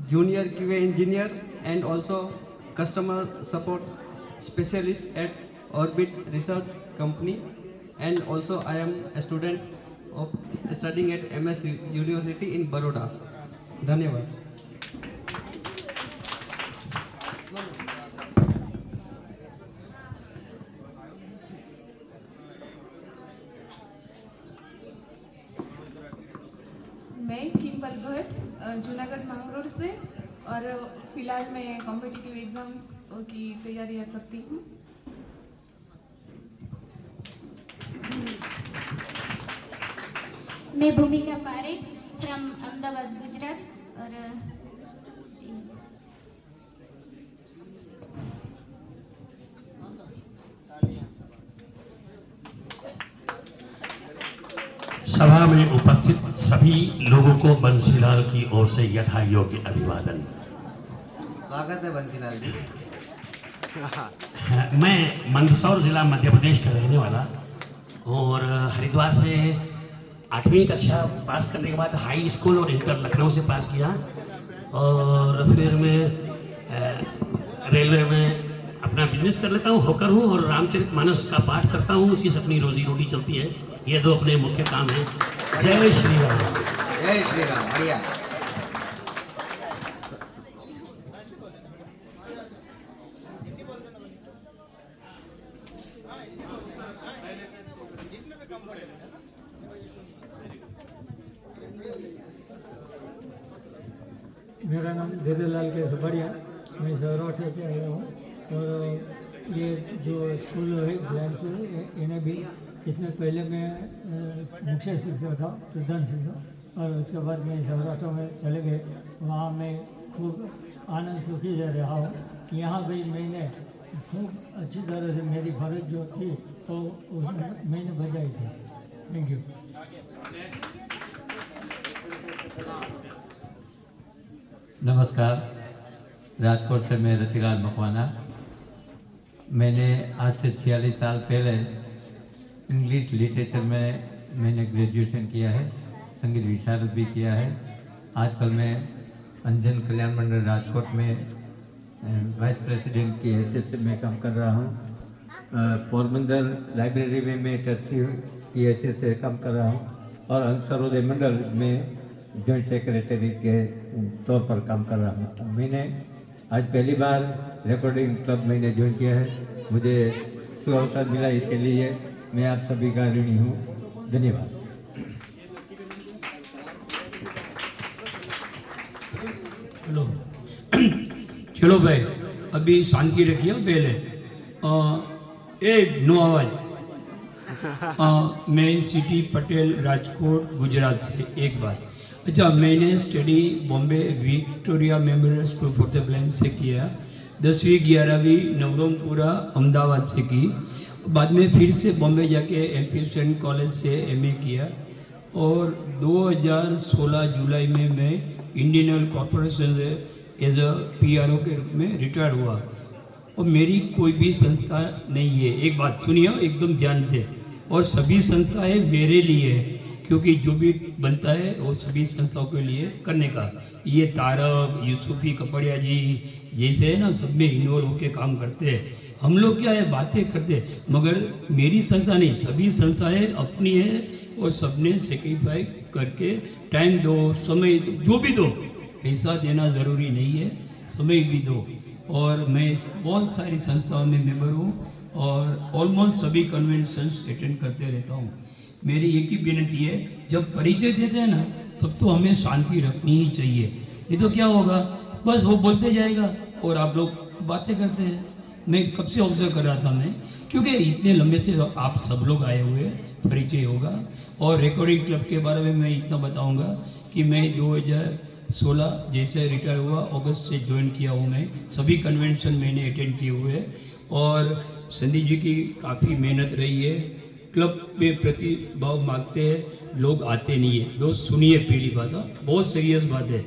junior QA engineer and also customer support specialist at Orbit Research Company, and also I am a student of studying at MS University in Baroda. धन्यवाद। मैं किम्पल भट्ट जूनागढ़ मांगरोड से, और फिलहाल मैं competitive exams की तैयारियां करती हूँ। मैं भूमिका पारेख फ्रॉम अहमदाबाद गुजरात, और सभा में उपस्थित सभी लोगों को बंसीलाल की ओर से यथा योग्य अभिवादन। स्वागत है बंसीलाल जी। मैं मंदसौर जिला मध्य प्रदेश का रहने वाला, और हरिद्वार से 8वीं कक्षा पास करने के बाद हाई स्कूल और इंटर लखनऊ से पास किया, और फिर मैं रेलवे में अपना बिजनेस कर लेता हूँ, होकर हूँ, और रामचरितमानस का पाठ करता हूँ। उसी से अपनी रोजी रोटी चलती है। ये 2 अपने मुख्य काम हैं। जय श्री राम। जय श्री राम। बढ़िया। मेरा नाम धीरेलाल के सुबड़िया, मैं सौराष्ट्र से आया हूँ, और ये जो स्कूल है ब्लाइंड स्कूल, इन्हें भी इसमें पहले मैं मुख्य शिक्षक था, प्रधान शिक्षक, और उसके बाद मैं सौराष्ट्र में चले गए। वहाँ मैं खूब आनंद सुखी से रहा हूँ, यहाँ भी मैंने खूब अच्छी तरह से मेरी फर्ज जो थी तो उसमें मैंने बजाई थी। Thank you. नमस्कार, राजकोट से मैं रतिलाल मकवाना। मैंने आज से 46 साल पहले इंग्लिश लिटरेचर में मैंने ग्रेजुएशन किया है, संगीत विशारद भी किया है। आजकल मैं अंजन कल्याण मंडल राजकोट में वाइस प्रेसिडेंट की हैसियत से मैं काम कर रहा हूँ। पोरबंदर लाइब्रेरी में मैं ट्रस्टी की हैसियत से काम कर रहा हूँ और अंशरोदय मंडल में जॉइंट सेक्रेटरी के तौर पर काम कर रहा हूँ। मैंने आज पहली बार रिकॉर्डिंग क्लब मैंने ज्वाइन किया है। मुझे सुअवसर मिला, इसके लिए मैं आप सभी का ऋणी हूँ। धन्यवाद। हेलो, चलो भाई अभी शांति रखिए। पहले एक नो आवाज। मैं सिटी पटेल राजकोट गुजरात से एक बार। अच्छा, मैंने study Bombay Victoria memorial school for the blind से किया। 10वीं 11वीं नवरंगपुरा अहमदाबाद से की। बाद में फिर से बॉम्बे जाके एलपी स्टूडेंट कॉलेज से एमए किया और 2016 जुलाई में मैं इंडियन ऑयल कॉरपोरेशन से एज अ पीआरओ के रूप में रिटायर्ड हुआ। और मेरी कोई भी संस्था नहीं है, एक बात सुनिए एकदम ध्यान से, और सभी संस्थाएं मेरे लिए है, क्योंकि जो भी बनता है वो सभी संस्थाओं के लिए करने का। ये तारक यूसुफी कपड़िया जी जैसे है ना, सब में इन्वॉल्व होकर काम करते हैं। हम लोग क्या है, बातें करते हैं, मगर मेरी संस्था नहीं, सभी संस्थाएं अपनी है और सबने सेक्रीफाई करके टाइम दो, समय दो, जो भी दो, पैसा देना ज़रूरी नहीं है, समय भी दो। और मैं बहुत सारी संस्थाओं में मेंबर हूँ और ऑलमोस्ट सभी कन्वेंशंस अटेंड करते रहता हूँ। मेरी एक ही विनती है, जब परिचय देते हैं ना तब तो हमें शांति रखनी ही चाहिए, नहीं तो क्या होगा, बस वो बोलते जाएगा और आप लोग बातें करते हैं। मैं कब से ऑब्जर्व कर रहा था मैं, क्योंकि इतने लंबे से आप सब लोग आए हुए, परिचय होगा। और रिकॉर्डिंग क्लब के बारे में मैं इतना बताऊंगा कि मैं 2016 जैसे रिटायर हुआ, अगस्त से ज्वाइन किया हूँ। मैं सभी कन्वेंशन मैंने अटेंड किए हुए और संदीप जी की काफ़ी मेहनत रही है। क्लब में प्रतिभाव मांगते हैं, लोग आते नहीं है। दोस्त सुनिए, पहली बात बहुत सीरियस बात है,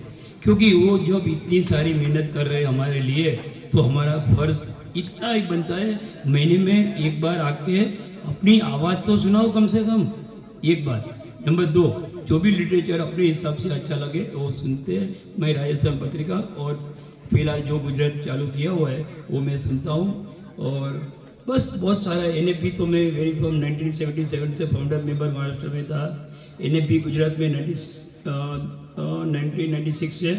क्योंकि वो जब इतनी सारी मेहनत कर रहे हैं हमारे लिए, तो हमारा फर्ज इतना ही बनता है, महीने में एक बार आके अपनी आवाज़ तो सुनाओ कम से कम, एक बात। नंबर 2, जो भी लिटरेचर अपने हिसाब से अच्छा लगे तो वो सुनते हैं। मैं राजस्थान पत्रिका और फिलहाल जो गुजरात चालू किया हुआ है वो मैं सुनता हूँ। और बस बहुत सारा एनएपी तो मैं वेरी फ्रॉम 1977 से फाउंडर मेंबर महाराष्ट्र में था। एनएपी गुजरात में 1996 से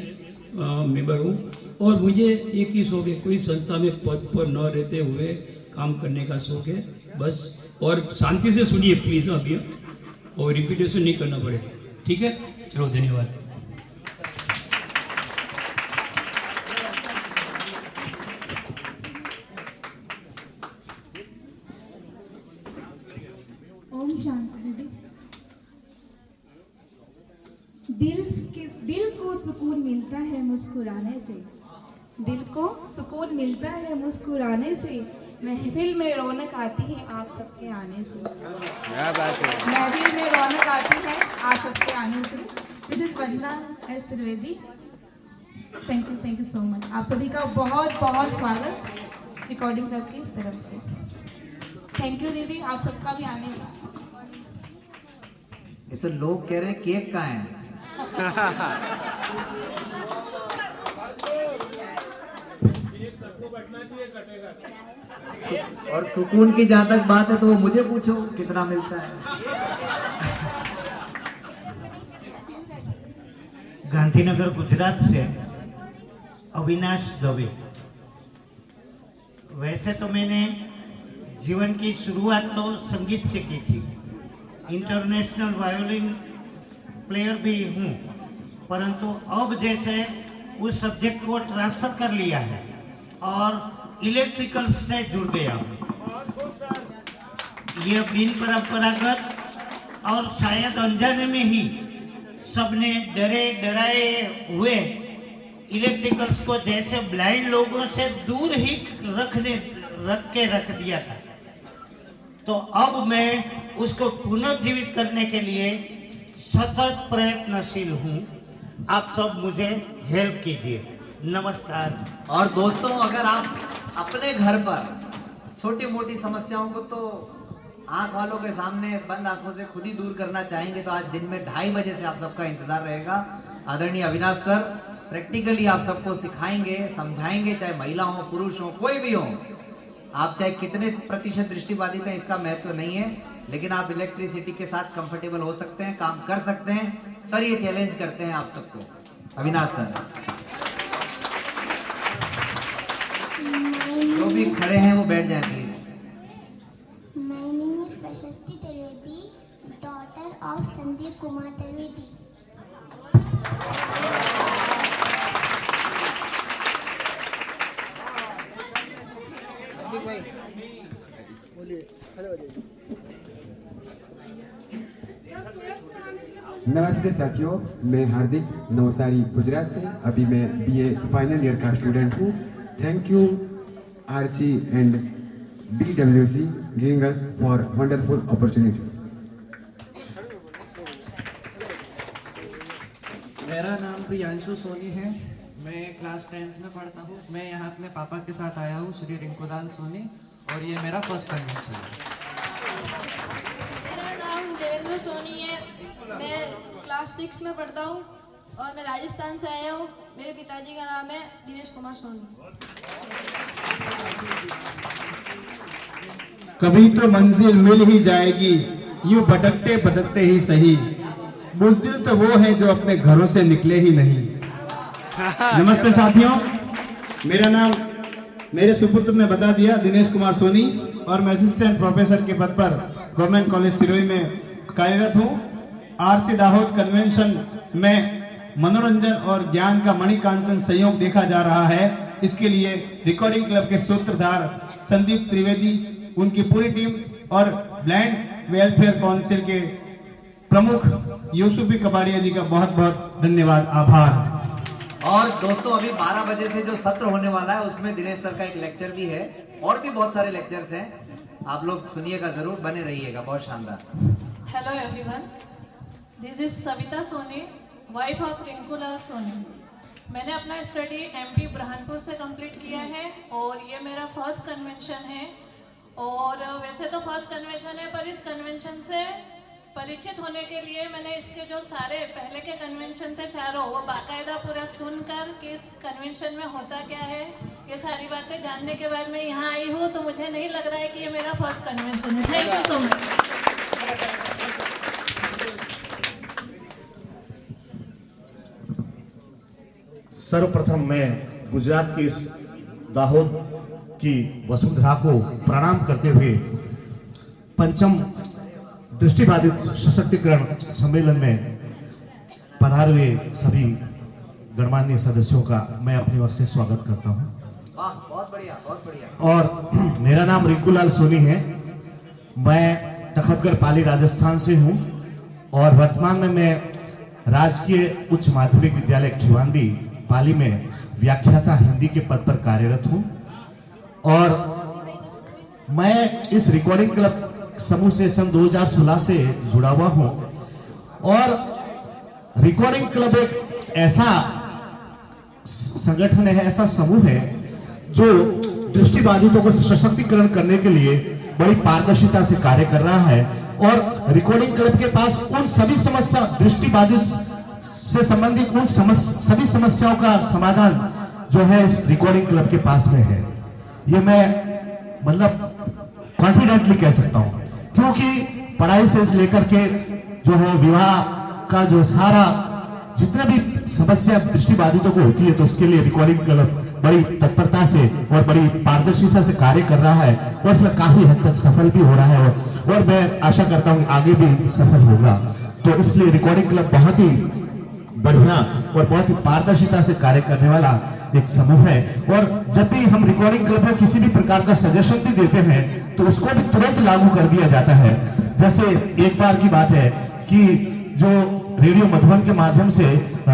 मेंबर हूँ। और मुझे एक ही शौक है, कोई संस्था में पद पर न रहते हुए काम करने का शौक है बस। और शांति से सुनिए प्लीज अभी, और रिपीटेशन नहीं करना पड़े, ठीक है? चलो, धन्यवाद। ओम शांति दीदी। दिल को सुकून मिलता है मुस्कुराने से, दिल को सुकून मिलता है मुस्कुराने से, महफिल में रौनक आती है आप सबके आने से। क्या बात है। महफिल में रौनक आती है आप सबके आने से। This is Vandana S Trivedi. Thank you so much. आप सभी का बहुत बहुत स्वागत रिकॉर्डिंग क्लब की तरफ से। थैंक यू दीदी, आप सबका भी आने का। ये तो लोग कह रहे हैं केक कहाँ है? और सुकून की जहां तक बात है तो वो मुझे पूछो कितना मिलता है। गांधीनगर गुजरात से अविनाश दवे। वैसे तो मैंने जीवन की शुरुआत तो संगीत से की थी, इंटरनेशनल वायोलिन प्लेयर भी हूँ, परंतु अब जैसे उस सब्जेक्ट को ट्रांसफर कर लिया है और इलेक्ट्रिकल से जुड़ गया हूँ। ये बिन परंपरागत और शायद अनजाने में ही सबने डराए हुए इलेक्ट्रिकल्स को जैसे ब्लाइंड लोगों से दूर ही रख दिया था, तो अब मैं उसको पुनर्जीवित करने के लिए सतत प्रयत्नशील हूँ। आप सब मुझे हेल्प कीजिए। नमस्कार। और दोस्तों, अगर आप अपने घर पर छोटी मोटी समस्याओं को तो आंख वालों के सामने बंद आंखों से खुद ही दूर करना चाहेंगे, तो आज दिन में 2:30 बजे से आप सबका इंतजार रहेगा। आदरणीय अविनाश सर प्रैक्टिकली आप सबको सिखाएंगे, समझाएंगे, चाहे महिला हो, पुरुष हो, कोई भी हो। आप चाहे कितने प्रतिशत दृष्टिबाधित हैं इसका महत्व नहीं है, लेकिन आप इलेक्ट्रिसिटी के साथ कंफर्टेबल हो सकते हैं, काम कर सकते हैं। सर ये चैलेंज करते हैं आप सबको। अविनाश सर, जो भी खड़े हैं वो बैठ जाएं please. My name is Prashasti Trivedi, daughter of Sandeep Kumar Trivedi. नमस्ते साथियों, मैं हार्दिक नवसारी गुजरात से, अभी मैं BA फाइनल ईयर का स्टूडेंट हूँ। Thank you RC and BWC giving us for wonderful opportunities. मेरा नाम प्रियांशु सोनी है, मैं क्लास 10th में पढ़ता हूँ। मैं यहाँ अपने पापा के साथ आया हूँ, श्री रिंकूलाल सोनी, और ये मेरा फर्स्ट कन्वेंशन है। मेरा नाम देवेंद्र सोनी है, मैं क्लास 6 में पढ़ता हूँ और मैं राजस्थान से आया हूँ। मेरे पिताजी का नाम है दिनेश कुमार सोनी। कभी तो मंजिल मिल ही जाएगी, यूं भटकते भटकते ही सही। बुज़दिल तो वो है जो अपने घरों से निकले ही नहीं। नमस्ते साथियों, मेरा नाम मेरे सुपुत्र ने बता दिया, दिनेश कुमार सोनी, और मैं असिस्टेंट प्रोफेसर के पद पर गवर्नमेंट कॉलेज सिरोही में कार्यरत हूँ। RC दाहोद कन्वेंशन में मनोरंजन और ज्ञान का मणिकांचन संयोग देखा जा रहा है। इसके लिए रिकॉर्डिंग क्लब के सूत्रधार संदीप त्रिवेदी, उनकी पूरी टीम और ब्लाइंड वेलफेयर काउंसिल के प्रमुख यूसुफी कबाड़िया जी का बहुत बहुत धन्यवाद, आभार। और दोस्तों, अभी 12 बजे से जो सत्र होने वाला है उसमें दिनेश सर का एक लेक्चर भी है, और भी बहुत सारे लेक्चर्स हैं, आप लोग सुनिएगा, जरूर बने रहिएगा। बहुत शानदार। Hello everyone, this is Savita Soni, wife of Rinkulal Soni. मैंने अपना स्टडी MP बुरहानपुर से कंप्लीट किया है और ये मेरा फर्स्ट कन्वेंशन है। और वैसे तो फर्स्ट कन्वेंशन है, पर इस कन्वेंशन से परिचित होने के लिए मैंने इसके जो सारे पहले के कन्वेंशन थे चारों, वो बाकायदा पूरा सुनकर कि इस कन्वेंशन में होता क्या है, ये सारी बातें जानने के बाद मैं यहाँ आई हूँ, तो मुझे नहीं लग रहा है कि ये मेरा फर्स्ट कन्वेंशन है। Thank you so much. सर्वप्रथम मैं गुजरात की इस दाहोद की वसुंधरा को प्रणाम करते हुए पंचम दृष्टिबाधित सशक्तिकरण सम्मेलन में पधारे हुए सभी गणमान्य सदस्यों का मैं अपनी ओर से स्वागत करता हूं। वाह, बहुत बढ़िया, बहुत बढ़िया। और मेरा नाम रिंकूलाल सोनी है, मैं तखतगढ़ पाली राजस्थान से हूं और वर्तमान में मैं राजकीय उच्च माध्यमिक विद्यालय खिवांदी पाली में व्याख्याता हिंदी के पद पर कार्यरत हूं। और मैं इस रिकॉर्डिंग क्लब समूह से सन 2016 से जुड़ा हुआ हूं। और रिकॉर्डिंग क्लब एक ऐसा संगठन है, ऐसा समूह है जो दृष्टिबाधितों को सशक्तिकरण करने के लिए बड़ी पारदर्शिता से कार्य कर रहा है। और रिकॉर्डिंग क्लब के पास उन सभी समस्या, दृष्टिबाधित से संबंधित उन सभी समस्याओं का समाधान जो है इस रिकॉर्डिंग क्लब के पास में है। ये मैं मतलब कॉन्फिडेंटली कह सकता हूं, क्योंकि पढ़ाई से लेकर के जो है विवाह का जो सारा जितने भी समस्या दृष्टिबाधितों को होती है, तो उसके लिए रिकॉर्डिंग क्लब बड़ी तत्परता से और बड़ी पारदर्शिता से कार्य कर रहा है और इसमें काफी हद तक सफल भी हो रहा है और मैं आशा करता हूं कि आगे भी सफल होगा। तो इसलिए रिकॉर्डिंग क्लब बहुत ही बढ़िया और बहुत ही पारदर्शिता से कार्य करने वाला एक समूह है। और जब भी हम रिकॉर्डिंग क्लब में किसी भी प्रकार का सजेशन भी देते हैं तो उसको भी तुरंत लागू कर दिया जाता है। जैसे एक बार की बात है कि जो रेडियो मधुबन के माध्यम से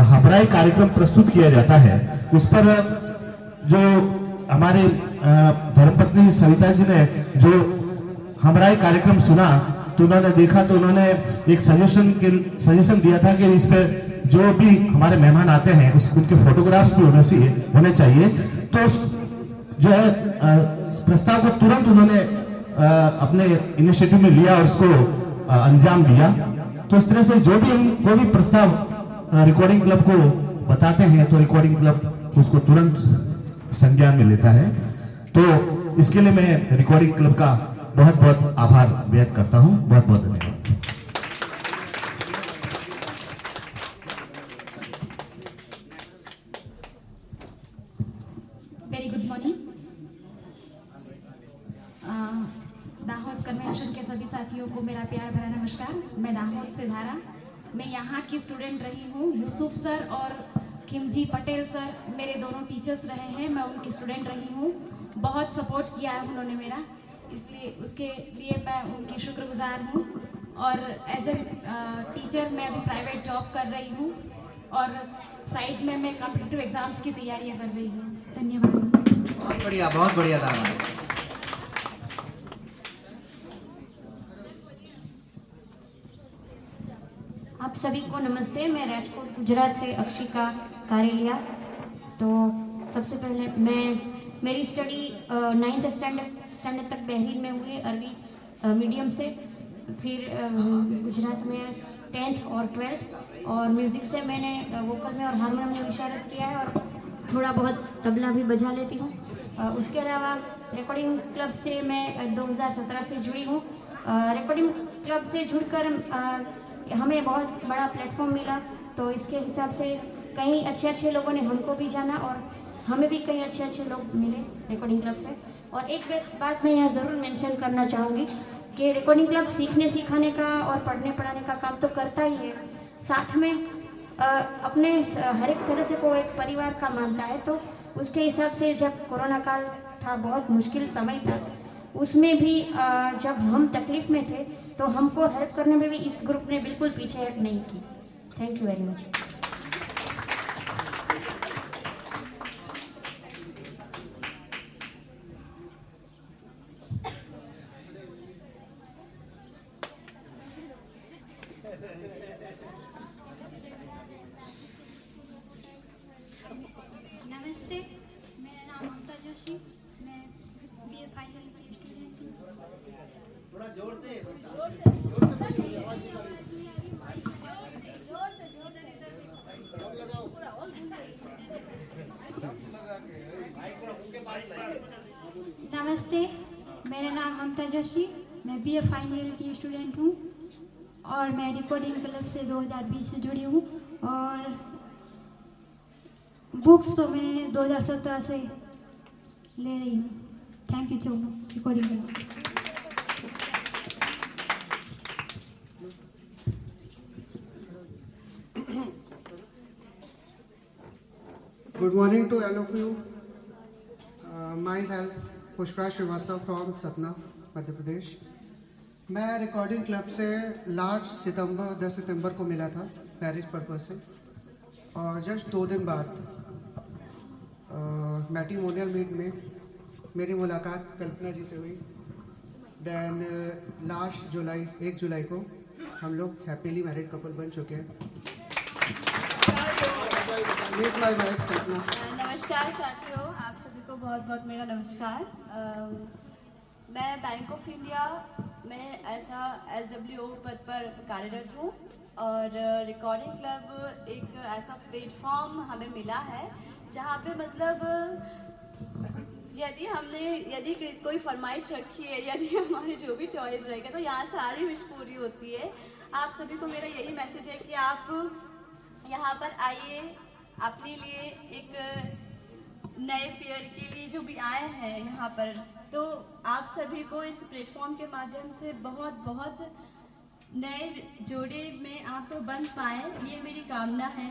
हमराई कार्यक्रम प्रस्तुत किया जाता है, उस पर जो हमारे धर्मपत्नी सविता जी ने जो हमराई कार्यक्रम सुना तो उन्होंने देखा तो उन्होंने एक सजेशन दिया था कि इस पर जो भी हमारे मेहमान आते हैं उनके फोटोग्राफ्स भी होने चाहिए। तो उस जो है प्रस्ताव को तुरंत उन्होंने अपने इनिशिएटिव में लिया और उसको अंजाम दिया। तो इस तरह से जो भी हम कोई भी प्रस्ताव रिकॉर्डिंग क्लब को बताते हैं तो रिकॉर्डिंग क्लब उसको तुरंत संज्ञान में लेता है। तो इसके लिए मैं रिकॉर्डिंग क्लब का बहुत बहुत आभार व्यक्त करता हूं। बहुत बहुत धन्यवाद। Very good morning. Dahod convention के सभी साथियों को मेरा प्यार भरा नमस्कार। मैं दाहोद से धारा, मैं यहाँ की स्टूडेंट रही हूँ। यूसुफ सर और खिमजी पटेल सर मेरे दोनों टीचर्स रहे हैं, मैं उनकी स्टूडेंट रही हूँ। बहुत सपोर्ट किया है उन्होंने मेरा, इसलिए उसके लिए मैं उनकी शुक्रगुजार हूँ। और एज ए टीचर मैं अभी प्राइवेट जॉब कर रही हूँ और साइड में मैं कॉम्पिटिटिव एग्जाम्स की तैयारियाँ कर रही हूँ। धन्यवाद। बहुत बढ़िया दावा। आप सभी को नमस्ते। मैं राजकोट गुजरात से अक्षिका कारेलिया। तो सबसे पहले मेरी स्टडी 9th स्टैंडर्ड तक बहरीन में हुई, अरबी मीडियम से। फिर गुजरात में 10th और 12th, और म्यूज़िक से मैंने वोकल में और हारमोनियम में विशारद किया है और थोड़ा बहुत तबला भी बजा लेती हूँ। उसके अलावा रिकॉर्डिंग क्लब से मैं 2017 से जुड़ी हूँ। रिकॉर्डिंग क्लब से जुड़कर हमें बहुत बड़ा प्लेटफॉर्म मिला, तो इसके हिसाब से कई अच्छे लोगों ने हमको भी जाना और हमें भी कई अच्छे लोग मिले रिकॉर्डिंग क्लब से। और एक बात मैं यहाँ ज़रूर मेंशन करना चाहूँगी कि रिकॉर्डिंग क्लब सीखने सिखाने का और पढ़ने पढ़ाने का काम तो करता ही है, साथ में अपने हर एक सदस्य को एक परिवार का मानता है। तो उसके हिसाब से जब कोरोना काल था, बहुत मुश्किल समय था, उसमें भी जब हम तकलीफ में थे तो हमको हेल्प करने में भी इस ग्रुप ने बिल्कुल पीछे हट नहीं की। Thank you very much. नमस्ते, मेरा नाम ममता जोशी, मैं बीए फाइनल की स्टूडेंट हूँ। थोड़ा जोर से नमस्ते, मेरा नाम ममता जोशी, मैं बीए फाइनल ईयर की स्टूडेंट हूँ और मैं रिकॉर्डिंग क्लब से 2020 से जुड़ी हूँ और बुक्स तो मैं 2017 से ले रही हूँ। Thank you so much recording club. Good morning to all of you. Myself, Pushpraj Shrivastava from Satna, Madhya Pradesh. मैं रिकॉर्डिंग क्लब से लास्ट 10 सितंबर को मिला था मैरिज पर्पज से, और जस्ट 2 दिन बाद मैट्रिमोनियल मीट में मेरी मुलाकात कल्पना जी से हुई। देन लास्ट 1 जुलाई को हम लोग हैप्पीली मैरिड कपल बन चुके हैं। मीट माय वाइफ कल्पना। नमस्कार साथियों, आप सभी को बहुत बहुत मेरा नमस्कार। मैं बैंक ऑफ इंडिया में ऐसा SWO पद पर कार्यरत हूँ और रिकॉर्डिंग क्लब एक ऐसा प्लेटफॉर्म हमें मिला है जहाँ पे मतलब यदि कोई फरमाइश रखी है, यदि हमारी जो भी चॉइस रहेगा तो यहाँ सारी विश पूरी होती है। आप सभी को मेरा यही मैसेज है कि आप यहाँ पर आइए, अपने लिए एक नए पेयर के लिए जो भी आए हैं यहाँ पर, तो आप सभी को इस प्लेटफॉर्म के माध्यम से बहुत बहुत नए जोड़े में आप बन पाए, ये मेरी कामना है।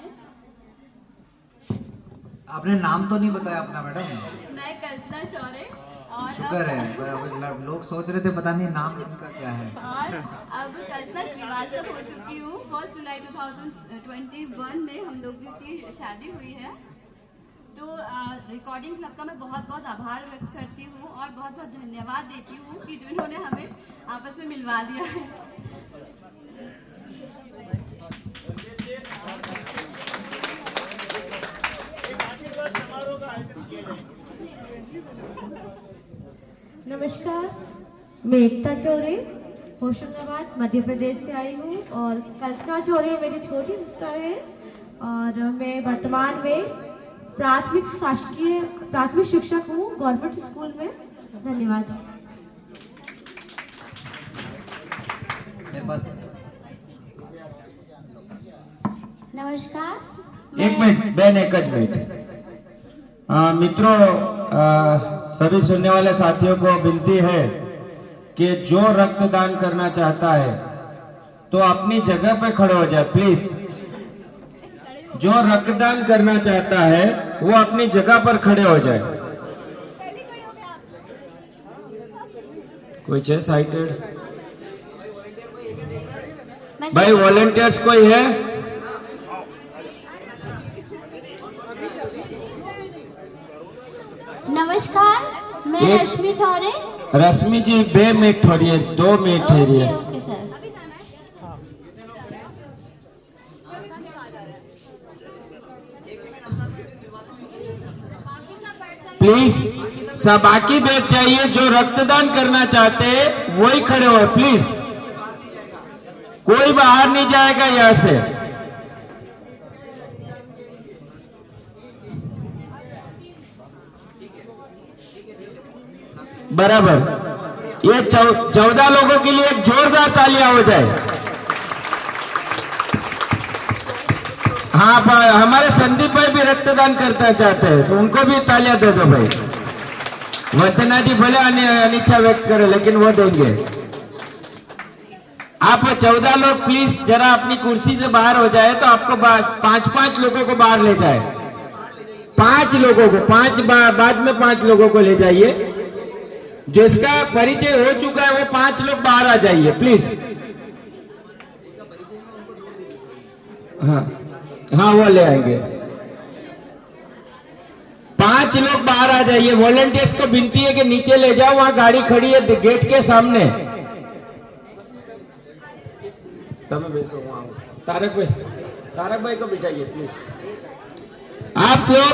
आपने नाम तो नहीं बताया अपना मैडम? मैं कल्पना चौरे शुक्र है, लोग सोच रहे थे पता नहीं नाम इनका क्या है। और अब कल्पना श्रीवास्तव हो चुकी हूँ। 1 जुलाई 2021 में हम लोगों की शादी हुई है। तो रिकॉर्डिंग क्लब का मैं बहुत बहुत आभार व्यक्त करती हूँ और बहुत बहुत धन्यवाद देती हूँ कि जिन्होंने हमें आपस में मिलवा दिया है। नमस्कार, मैं एकता चौरे होशंगाबाद मध्य प्रदेश से आई हूँ और कल्पना चौरे मेरी छोटी सिस्टर है और मैं वर्तमान में प्राथमिक शिक्षक हूँ गवर्नमेंट स्कूल में। धन्यवाद। नमस्कार। एक मिनट बहन, एक मिनट। मित्रों, सभी सुनने वाले साथियों को विनती है कि जो रक्तदान करना चाहता है तो अपनी जगह पे खड़े हो जाए प्लीज। जो रक्तदान करना चाहता है वो अपनी जगह पर खड़े हो जाए। कोई है साइटेड? भाई वॉलंटियर्स कोई है? नमस्कार, मैं रश्मि चौरे। रश्मि जी 2 मिनट ठहरिए, 2 मिनट ठहरिए। Okay sir. प्लीज सब बाकी बैठ जाइए। जो रक्तदान करना चाहते हैं वही खड़े हो प्लीज। कोई बाहर नहीं जाएगा यहां से। बराबर। ये 14 लोगों के लिए एक जोरदार तालियां हो जाए। हाँ, हमारे संदीप भाई भी रक्तदान करना चाहते हैं तो उनको भी तालियां दे दो भाई। वंदना जी भले अनिच्छा व्यक्त करें लेकिन वो देंगे। आप 14 लोग प्लीज जरा अपनी कुर्सी से बाहर हो जाए तो आपको 5-5 लोगों को बाहर ले जाए। 5 लोगों को, 5 बाद में 5 लोगों को ले जाइए। जिसका परिचय हो चुका है वो 5 लोग बाहर आ जाइए प्लीज। हाँ वो ले आएंगे। 5 लोग बाहर आ जाइए। वॉलंटियर्स को विनती है कि नीचे ले जाओ, वहां गाड़ी खड़ी है गेट के सामने। तारक भाई को बिठाइए प्लीज। आप लोग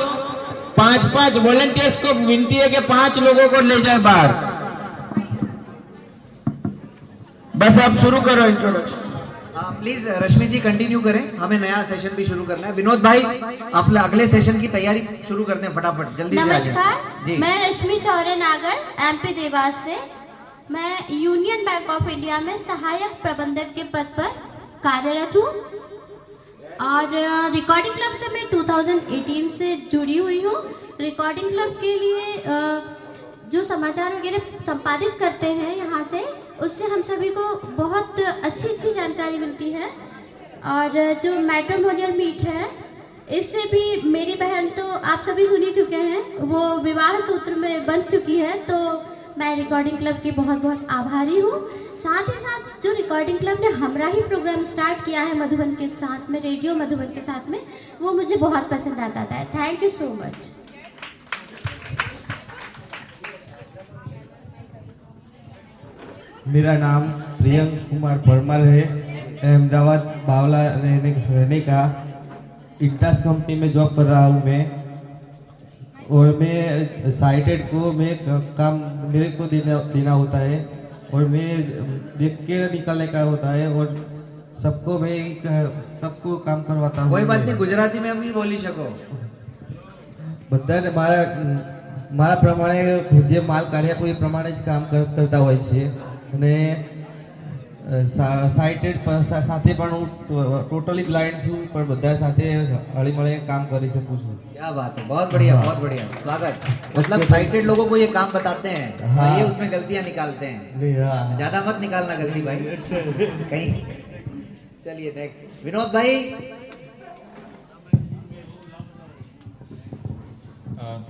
5-5 वॉलंटियर्स को विनती है कि 5 लोगों को ले जाए बाहर। बस आप शुरू करो introduction. Please Rashmi ji continue करें, हमें नया सेशन भी शुरू करना है। विनोद भाई आप अगले सेशन की तैयारी शुरू करते हैं फटाफट, जल्दी से। नमस्कार, मैं रश्मि चौरे नागर, MP देवास से। मैं यूनियन बैंक ऑफ इंडिया में सहायक प्रबंधक के पद पर कार्यरत हूँ और रिकॉर्डिंग क्लब से मैं 2018 से जुड़ी हुई हूँ। रिकॉर्डिंग क्लब के लिए जो समाचार वगैरह संपादित करते हैं यहाँ से, उससे हम सभी को बहुत अच्छी जानकारी मिलती है। और जो मैट्रिमोनियल मीट है, इससे भी मेरी बहन तो आप सभी सुन ही चुके हैं, वो विवाह सूत्र में बन चुकी है। तो मैं रिकॉर्डिंग क्लब की बहुत बहुत आभारी हूँ। साथ ही साथ जो रिकॉर्डिंग क्लब ने हमराही प्रोग्राम स्टार्ट किया है मधुबन के साथ में, रेडियो मधुबन के साथ में, वो मुझे बहुत पसंद आता है। Thank you so much. मेरा नाम प्रियंक कुमार परमार है। अहमदाबाद बावला रहने का इंटास कंपनी में जॉब कर रहा हूँ मैं। और मैं साइटेड को मैं काम मेरे को देना होता है और मैं देख के निकालने का होता है और सबको मैं सबको काम करवाता हूँ। कोई बात नहीं, गुजराती में भी बोली सको। બધાને મારા પ્રમાણે જે માલ કાઢ્યા કોઈ પ્રમાણે જ કામ કરતા હોય છે અને સાઇટેડ સાથે પણ હું ટોટલી બ્લાઇન્ડ છું પણ બધા સાથે હળીમળીને काम કરી શકું છું। क्या बात है, बहुत बढ़िया, बहुत बढ़िया, स्वागत। मतलब साइटेड लोगों को ये काम बताते हैं और ये उसमें गलतियां निकालते हैं। ज्यादा मत निकालना गलती भाई कहीं। चलिए नेक्स्ट विनोद भाई।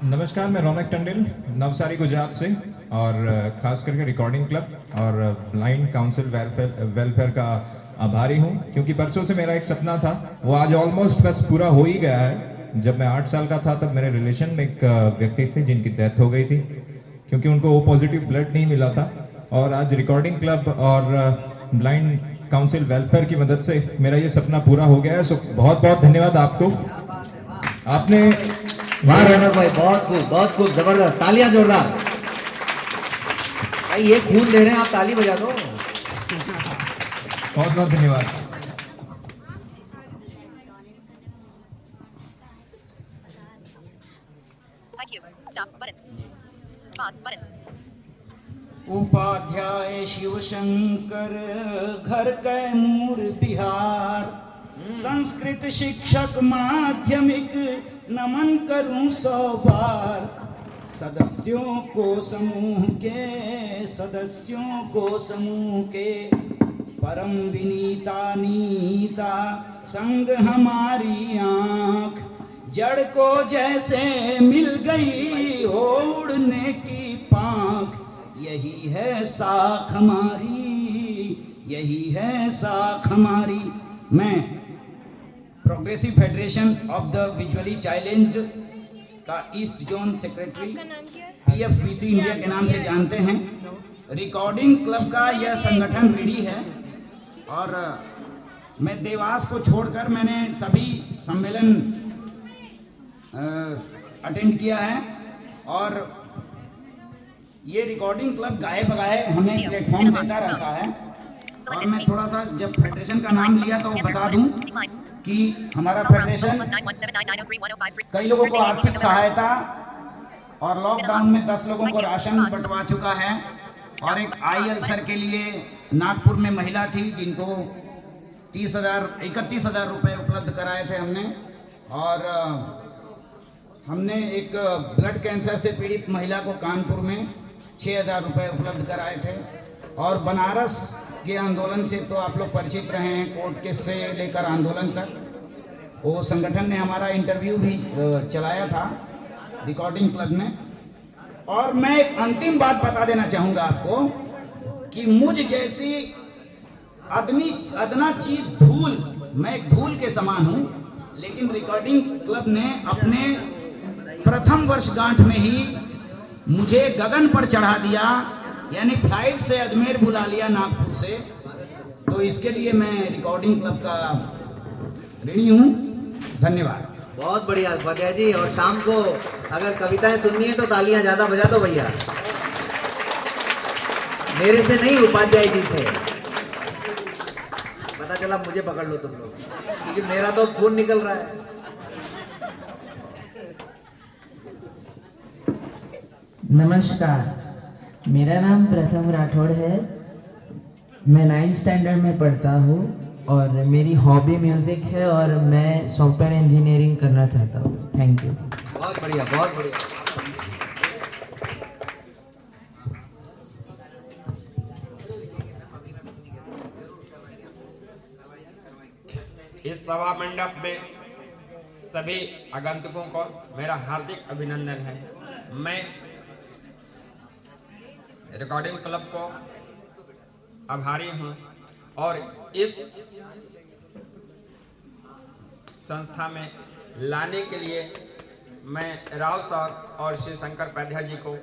नमस्कार, मैं रौनक टंडन नवसारी गुजरात से। और खास करके रिकॉर्डिंग क्लब और ब्लाइंड काउंसिल वेलफेयर का आभारी हूँ, क्योंकि परसों से मेरा एक सपना था, वो आज ऑलमोस्ट बस पूरा हो ही गया है। जब मैं 8 साल का था तब मेरे रिलेशन में एक व्यक्ति थे जिनकी डेथ हो गई थी, क्योंकि उनको ओ पॉजिटिव ब्लड नहीं मिला था। और आज रिकॉर्डिंग क्लब और ब्लाइंड काउंसिल वेलफेयर की मदद से मेरा ये सपना पूरा हो गया है। सो बहुत बहुत धन्यवाद आपको। आपने वाह रौनक भाई, बहुत खूब, जबरदस्त, तालियां जोरदार भाई, ये खून दे रहे हैं आप, ताली बजा दो। बहुत बहुत धन्यवाद। उपाध्याय शिवशंकर, घर कैमूर बिहार, संस्कृत शिक्षक माध्यमिक, नमन करूं 100 बार। सदस्यों को समूह के परम विनीता नीता, संग हमारी आंख, जड़ को जैसे मिल गई हो उड़ने की पांख। यही है साख हमारी। मैं progressive federation of the visually challenged का east zone secretary PFPC India के नाम से जानते हैं। रिकॉर्डिंग क्लब का यह संगठन रीडी है और मैं देवास को छोड़कर मैंने सभी सम्मेलन अटेंड किया है और ये रिकॉर्डिंग क्लब गाए बगाए हमें प्लेटफॉर्म देता रहता है। और मैं थोड़ा सा जब फेडरेशन का नाम लिया तो बता दूं कि हमारा फेडरेशन कई लोगों को आर्थिक सहायता और लॉकडाउन में 10 लोगों को राशन बंटवा चुका है। और एक आई अल्सर के लिए नागपुर में महिला थी जिनको 31,000 रुपए उपलब्ध कराए थे हमने। और हमने एक ब्लड कैंसर से पीड़ित महिला को कानपुर में 6,000 रुपए उपलब्ध कराए थे। और बनारस के आंदोलन से तो आप लोग परिचित रहे हैं, कोर्ट केस से लेकर आंदोलन तक वो संगठन ने हमारा इंटरव्यू भी चलाया था रिकॉर्डिंग क्लब में। और मैं एक अंतिम बात बता देना चाहूंगा आपको कि मुझ जैसी अदना चीज धूल, मैं एक धूल के समान हूं, लेकिन रिकॉर्डिंग क्लब ने अपने प्रथम वर्षगांठ में ही मुझे गगन पर चढ़ा दिया, यानी फ्लाइट से अजमेर बुला लिया नागपुर से। तो इसके लिए मैं रिकॉर्डिंग क्लब का ऋणी हूं। धन्यवाद। बहुत बढ़िया उपाध्याय जी। और शाम को अगर कविताएं सुननी है तो तालियां ज्यादा बजा दो भैया, मेरे से नहीं उपाध्याय जी से। पता चला मुझे पकड़ लो तुम लोग, क्योंकि मेरा तो खून निकल रहा है। नमस्कार, मेरा नाम प्रथम राठौड़ है। मैं 9th स्टैंडर्ड में पढ़ता हूँ और मेरी हॉबी म्यूजिक है और मैं सॉफ्टवेयर इंजीनियरिंग करना चाहता हूँ। Thank you. बहुत बढ़िया, बहुत बढ़िया। इस सभा मंडप में सभी आगंतुकों को मेरा हार्दिक अभिनंदन है। मैं रिकॉर्डिंग क्लब को आभारी हूं और इस संस्था में लाने के लिए मैं राव सर और शिव शंकर उपाध्याय जी को,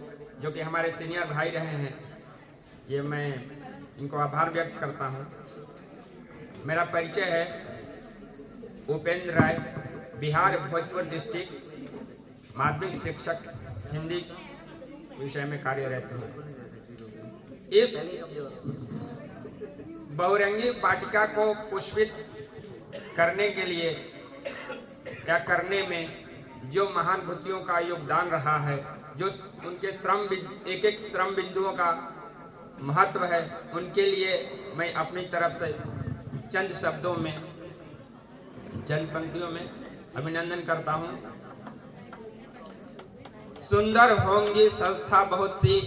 जो कि हमारे सीनियर भाई रहे हैं, ये मैं इनको आभार व्यक्त करता हूं। मेरा परिचय है उपेंद्र राय, बिहार भोजपुर डिस्ट्रिक्ट माध्यमिक शिक्षक, हिंदी विषय में कार्यरत हूँ। इस बहुरंगी वाटिका को पुष्पित करने के लिए या करने में जो महानुभूतियों का योगदान रहा है, जो उनके एक एक श्रम बिंदुओं का महत्व है, उनके लिए मैं अपनी तरफ से चंद शब्दों में, चंद पंक्तियों में अभिनंदन करता हूं। सुंदर होंगी संस्था बहुत सी,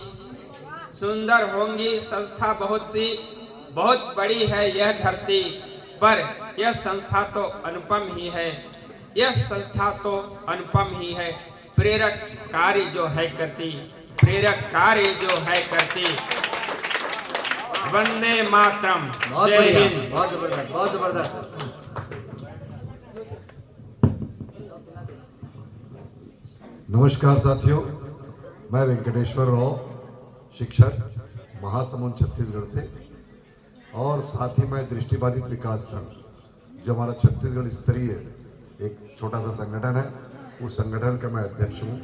सुंदर होंगी संस्था बहुत सी, बहुत बड़ी है यह धरती, पर यह संस्था तो अनुपम ही है, यह संस्था तो अनुपम ही है, प्रेरक कार्य जो है करती। प्रेरक कार्य जो है करती। वंदे मातरम। बहुत जय बढ़िया, हिंद। बहुत जबरदस्त, बहुत जबरदस्त। नमस्कार साथियों, मैं वेंकटेश्वर राव, शिक्षक, महासमुंद छत्तीसगढ़ से, और साथ ही मैं दृष्टिबाधित विकास संघ, जो हमारा छत्तीसगढ़ स्तरीय एक छोटा सा संगठन है, उस संगठन का मैं अध्यक्ष हूँ।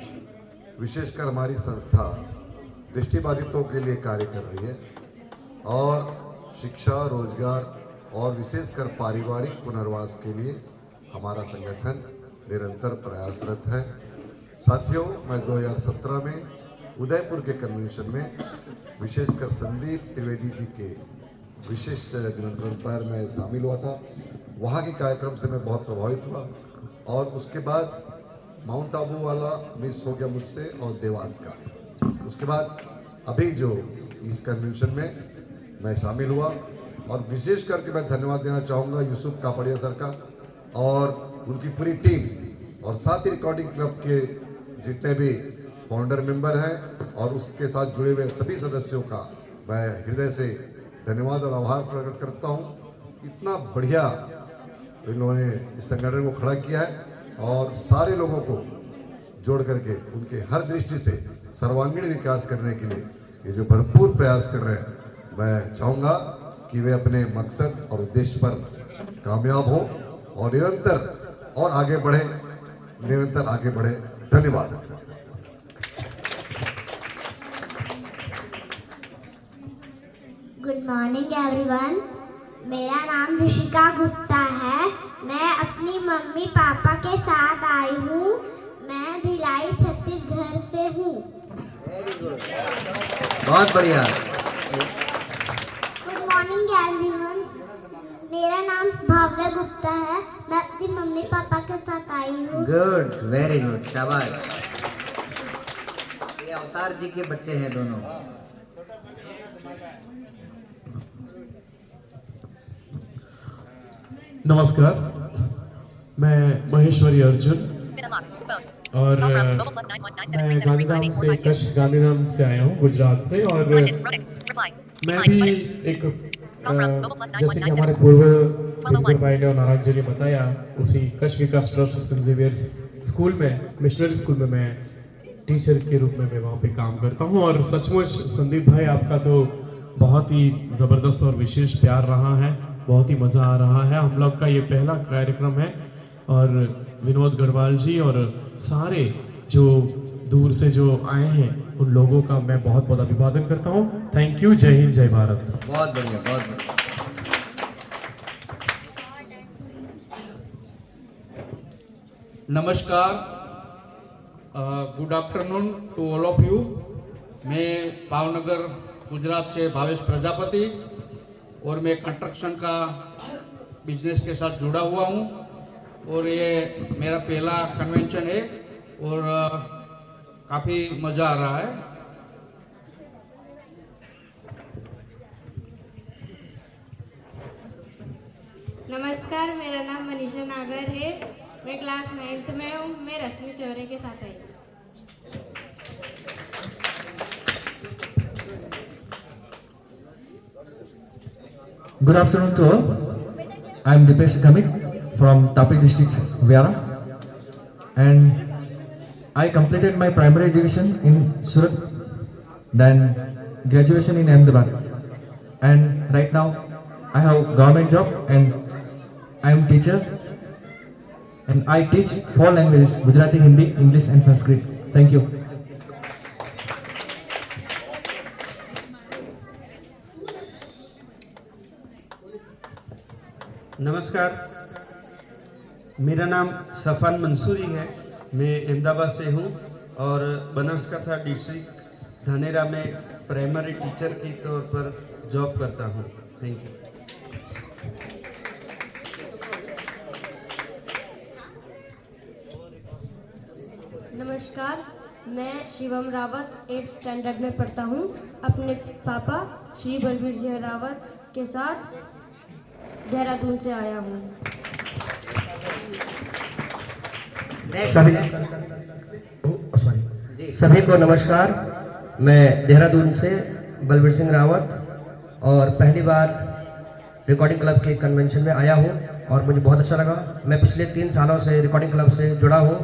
विशेषकर हमारी संस्था दृष्टिबाधितों के लिए कार्य कर रही है और शिक्षा, रोजगार और विशेषकर पारिवारिक पुनर्वास के लिए हमारा संगठन निरंतर प्रयासरत है। साथियों, मैं 2017 में उदयपुर के कन्वेंशन में विशेषकर संदीप त्रिवेदी जी के विशेष निमंत्रण पर मैं शामिल हुआ था। वहाँ के कार्यक्रम से मैं बहुत प्रभावित हुआ और उसके बाद माउंट आबू वाला मिस हो गया मुझसे और देवास का। उसके बाद अभी जो इस कन्वेंशन में मैं शामिल हुआ और विशेष करके मैं धन्यवाद देना चाहूँगा यूसुफ कापड़िया सर का और उनकी पूरी टीम और साथ ही रिकॉर्डिंग क्लब के जितने भी फाउंडर मेंबर हैं और उसके साथ जुड़े हुए सभी सदस्यों का मैं हृदय से धन्यवाद और आभार प्रकट करता हूँ। इतना बढ़िया इन लोगों ने इस संगठन को खड़ा किया है और सारे लोगों को जोड़ करके उनके हर दृष्टि से सर्वांगीण विकास करने के लिए ये जो भरपूर प्रयास कर रहे हैं, मैं चाहूँगा कि वे अपने मकसद और उद्देश्य पर कामयाब हो और निरंतर और आगे बढ़े, निरंतर आगे बढ़े। धन्यवाद। Good morning everyone. मेरा नाम ऋषिका गुप्ता है। मैं अपनी मम्मी पापा के साथ आई हूँ। मैं भिलाई छत्तीसगढ़ से हूँ। वेरी गुड, बहुत बढ़िया। Good morning everyone. मेरा नाम भव्य गुप्ता है। मैं अपनी मम्मी पापा के साथ आई हूँ। गुड, वेरी गुड, शाबाश। ये अवतार जी के बच्चे हैं दोनों। नमस्कार, मैं महेश्वरी अर्जुन और मैं गांधीधाम से आया हूँ, गुजरात से। और मैं भी एक जैसे कि हमारे पूर्व दिनकर भाई ने और नारायण जी ने बताया, उसी कच्छ विकास ट्रस्ट सेंट जेवियर्स स्कूल में, मिशनरी स्कूल में मैं टीचर के रूप में मैं वहाँ पे काम करता हूँ। और सचमुच संदीप भाई, आपका तो बहुत ही ज़बरदस्त और विशेष प्यार रहा है, बहुत ही मज़ा आ रहा है। हम लोग का ये पहला कार्यक्रम है और विनोद गढ़वाल जी और सारे जो दूर से जो आए हैं उन लोगों का मैं बहुत बहुत अभिवादन करता हूँ। Thank you. जय हिंद, जय भारत। बहुत बढ़िया, बहुत बढ़िया। नमस्कार, good afternoon to all of you. मैं भावनगर गुजरात से भावेश प्रजापति और मैं कंस्ट्रक्शन का बिजनेस के साथ जुड़ा हुआ हूँ और ये मेरा पहला कन्वेंशन है और काफ़ी मज़ा आ रहा है। नमस्कार, मेरा नाम मनीषा नागर है। मैं क्लास 9th में हूँ। मैं रश्मि चौरे के साथ आई हूँ। Good afternoon to all. I am Dipesh Gamit from Tapi district, Vyara, and I completed my primary education in Surat, then graduation in Ahmedabad, and right now I have government job and I am teacher and I teach 4 languages: Gujarati, Hindi, English and Sanskrit. Thank you. नमस्कार, मेरा नाम सफ़ान मंसूरी है। मैं अहमदाबाद से हूँ और Banaskantha district Dhanera में primary teacher के तौर पर जॉब करता हूँ। Thank you. नमस्कार, मैं शिवम रावत 8th स्टैंडर्ड में पढ़ता हूँ। अपने पापा श्री बलबीर सिंह रावत के साथ देहरादून से आया हूँ। सभी को नमस्कार। मैं देहरादून से बलबीर सिंह रावत और पहली बार रिकॉर्डिंग क्लब के कन्वेंशन में आया हूँ और मुझे बहुत अच्छा लगा। मैं पिछले 3 सालों से रिकॉर्डिंग क्लब से जुड़ा हूँ।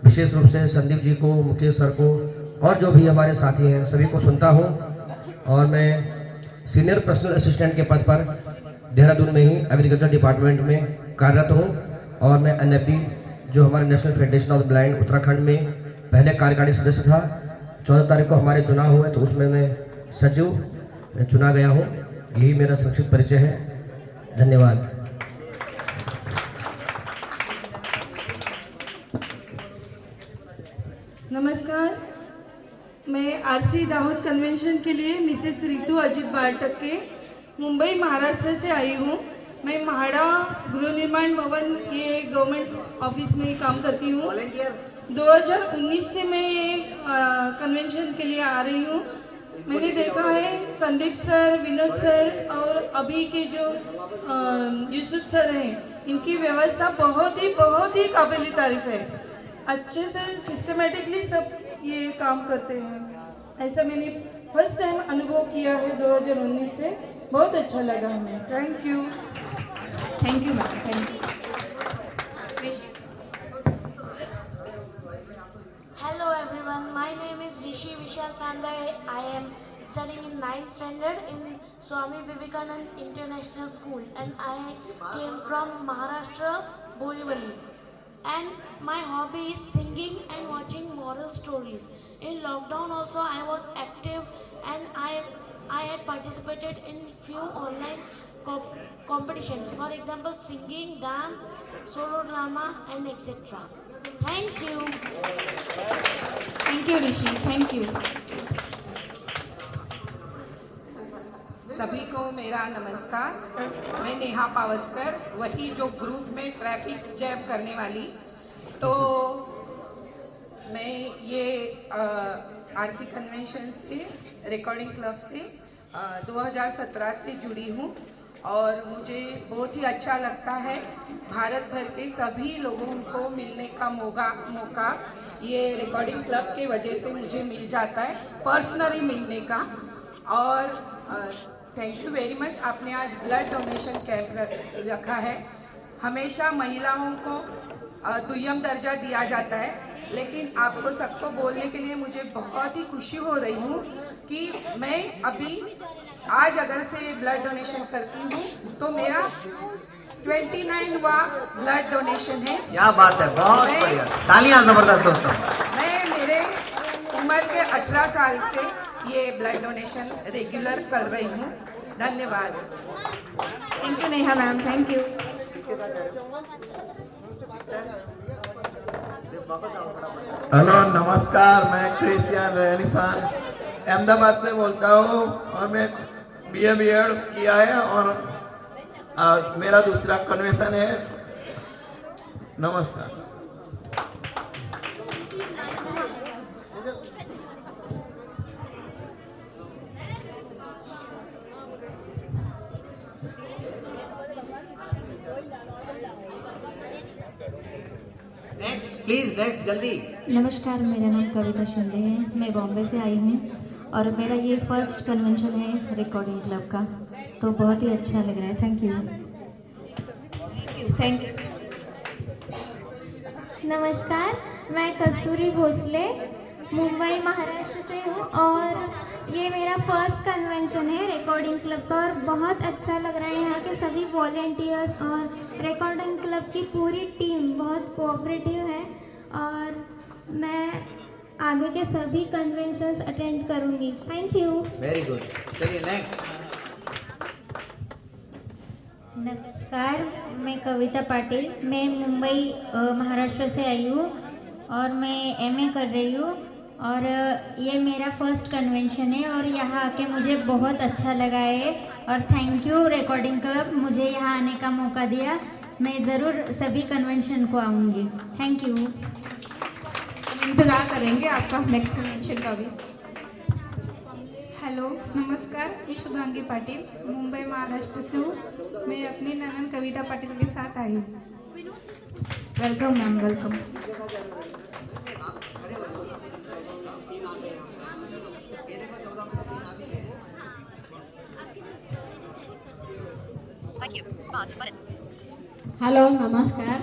विशेष रूप से संदीप जी को, मुकेश सर को और जो भी हमारे साथी हैं सभी को सुनता हूँ। और मैं सीनियर पर्सनल असिस्टेंट के पद पर देहरादून में ही एग्रीकल्चर डिपार्टमेंट में कार्यरत हूँ। और मैं NFB जो हमारे national federation of blind Uttarakhand में पहले कार्यकारी सदस्य था। 14 तारीख को हमारे चुनाव हुए तो उसमें मैं सचिव चुना गया हूँ। यही मेरा संक्षिप्त परिचय है। धन्यवाद। नमस्कार, मैं RC दाहोद कन्वेंशन के लिए मिसेस रितु अजित बारटक के मुंबई महाराष्ट्र से आई हूँ। मैं महाड़ा गृह निर्माण भवन ये गवर्नमेंट ऑफिस में काम करती हूँ। 2019 से मैं ये कन्वेंशन के लिए आ रही हूँ। मैंने देखा है संदीप सर, विनोद सर और अभी के जो यूसुफ सर हैं, इनकी व्यवस्था बहुत ही काबिल तारीफ है। अच्छे से सिस्टमेटिकली सब ये काम करते हैं। ऐसा मैंने फर्स्ट टाइम अनुभव किया है 2019 से। बहुत अच्छा लगा हमें। Thank you ma'am. Thank you. Hello everyone, my name is Rishi Vishal Kandar. I am studying in 9th standard in Swami Vivekanand International School and I came from Maharashtra, Borivali. And my hobby is singing and watching moral stories. In lockdown also I was active and I had participated in few online competitions. For example, singing, dance, solo drama and etc. Thank you. Thank you Rishi. Thank you. सभी को मेरा नमस्कार। मैं नेहा पावस्कर, वही जो group में traffic jam करने वाली। तो मैं ये RC कन्वेंशन से, रिकॉर्डिंग क्लब से 2017 से जुड़ी हूँ और मुझे बहुत ही अच्छा लगता है। भारत भर के सभी लोगों को मिलने का मौका ये रिकॉर्डिंग क्लब के वजह से मुझे मिल जाता है, पर्सनली मिलने का। और थैंक यू वेरी मच। आपने आज ब्लड डोनेशन कैंप रखा है। हमेशा महिलाओं को दुय्यम दर्जा दिया जाता है, लेकिन आपको सबको बोलने के लिए मुझे बहुत ही खुशी हो रही हूँ कि मैं अभी आज अगर से ब्लड डोनेशन करती हूँ तो मेरा 29वां ब्लड डोनेशन है। क्या बात है, बहुत बढ़िया, तालियां जबरदस्त दोस्तों। मैं मेरे उम्र के 18 साल से ये ब्लड डोनेशन रेगुलर कर रही हूँ। धन्यवाद। Thank you Neha ma'am. Thank you. Hello नमस्कार, मैं क्रिश्चियन रेनिसान अहमदाबाद से बोलता हूँ और मैं BA B.Ed किया है और मेरा दूसरा कन्वेंशन है। नमस्कार। प्लीज नेक्स्ट जल्दी। नमस्कार, मेरा नाम कविता शिंदे है। मैं बॉम्बे से आई हूँ और मेरा ये फर्स्ट कन्वेंशन है रिकॉर्डिंग क्लब का, तो बहुत ही अच्छा लग रहा है। Thank you. Thank you. नमस्कार, मैं कस्तूरी भोसले मुंबई महाराष्ट्र से हूँ और ये मेरा फर्स्ट कन्वेंशन है रिकॉर्डिंग क्लब का और बहुत अच्छा लग रहा है। यहाँ के सभी वॉलेंटियर्स और रिकॉर्डिंग क्लब की पूरी टीम बहुत कोऑपरेटिव है और मैं आगे के सभी कन्वेंशंस अटेंड करूँगी। Thank you. Very good. चलिए नेक्स्ट। नमस्कार, मैं कविता पाटिल, मैं मुंबई महाराष्ट्र से आई हूँ और मैं MA कर रही हूँ और ये मेरा फर्स्ट कन्वेंशन है और यहाँ आके मुझे बहुत अच्छा लगा है और थैंक यू रिकॉर्डिंग क्लब, मुझे यहाँ आने का मौका दिया। मैं ज़रूर सभी कन्वेंशन को आऊँगी। Thank you. इंतज़ार करेंगे आपका नेक्स्ट कन्वेंशन का भी। हेलो नमस्कार, मैं शुभांगी पाटिल मुंबई महाराष्ट्र से हूँ। मैं अपनी ननन कविता पाटिल के साथ आई हूँ। Welcome ma'am, welcome. हेलो नमस्कार,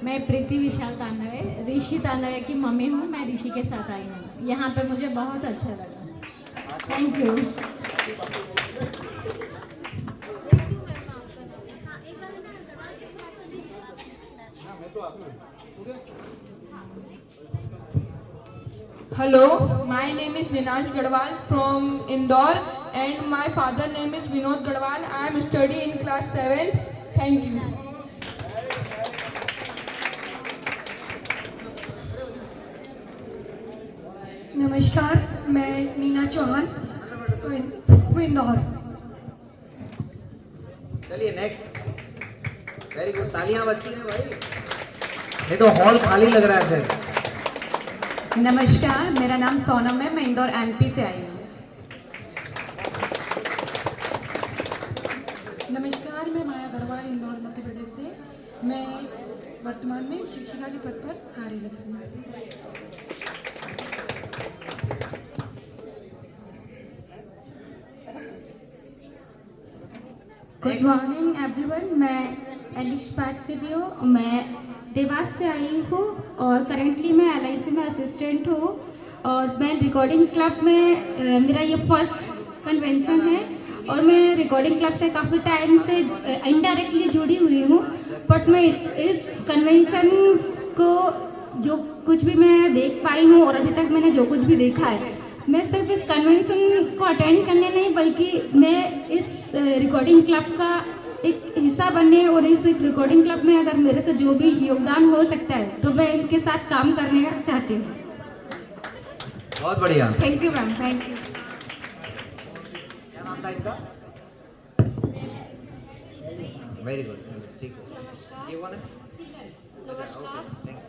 मैं प्रीति विशाल तांदड़े, ऋषि तांदड़े की मम्मी हूँ। मैं ऋषि के साथ आई हूँ। यहाँ पे मुझे बहुत अच्छा लगा। Thank you. Hello, my name is Ninansh Gadwal from Indore and my father name is Vinod Gadwal. I am studying in class 7. Thank you. नमस्कार, मैं नीना चौहान, इंदौर। चलिए नेक्स्ट। वेरी गुड, तालियां बजती हैं भाई, नहीं तो हॉल खाली लग रहा है फिर। नमस्कार, मेरा नाम सोनम है, मैं इंदौर एमपी से आई हूँ। नमस्कार, मैं माया गढ़वाल, इंदौर मध्य प्रदेश से। मैं वर्तमान में शिक्षिका के पद पर कार्यरत हूँ। गुड मॉर्निंग एवरीवन, मैं एलिश बात कर रही हूँ। मैं देवास से आई हूँ और करंटली मैं LIC में असिस्टेंट हूँ और मैं रिकॉर्डिंग क्लब में मेरा ये फर्स्ट कन्वेंशन है और मैं रिकॉर्डिंग क्लब से काफ़ी टाइम से इनडायरेक्टली जुड़ी हुई हूँ। बट मैं इस कन्वेंशन को जो कुछ भी मैं देख पाई हूँ और अभी तक मैंने जो कुछ भी देखा है, मैं सिर्फ इस कन्वेंशन को अटेंड करने नहीं बल्कि मैं इस रिकॉर्डिंग क्लब का एक हिस्सा बनने और इस रिकॉर्डिंग क्लब में अगर मेरे से जो भी योगदान हो सकता है तो मैं इनके साथ काम करने का चाहती हूँ। बहुत बढ़िया, thank you ma'am, thank you. क्या नाम था इनका? वेरी गुड, ठीक है। ये कौन है? नमस्कार,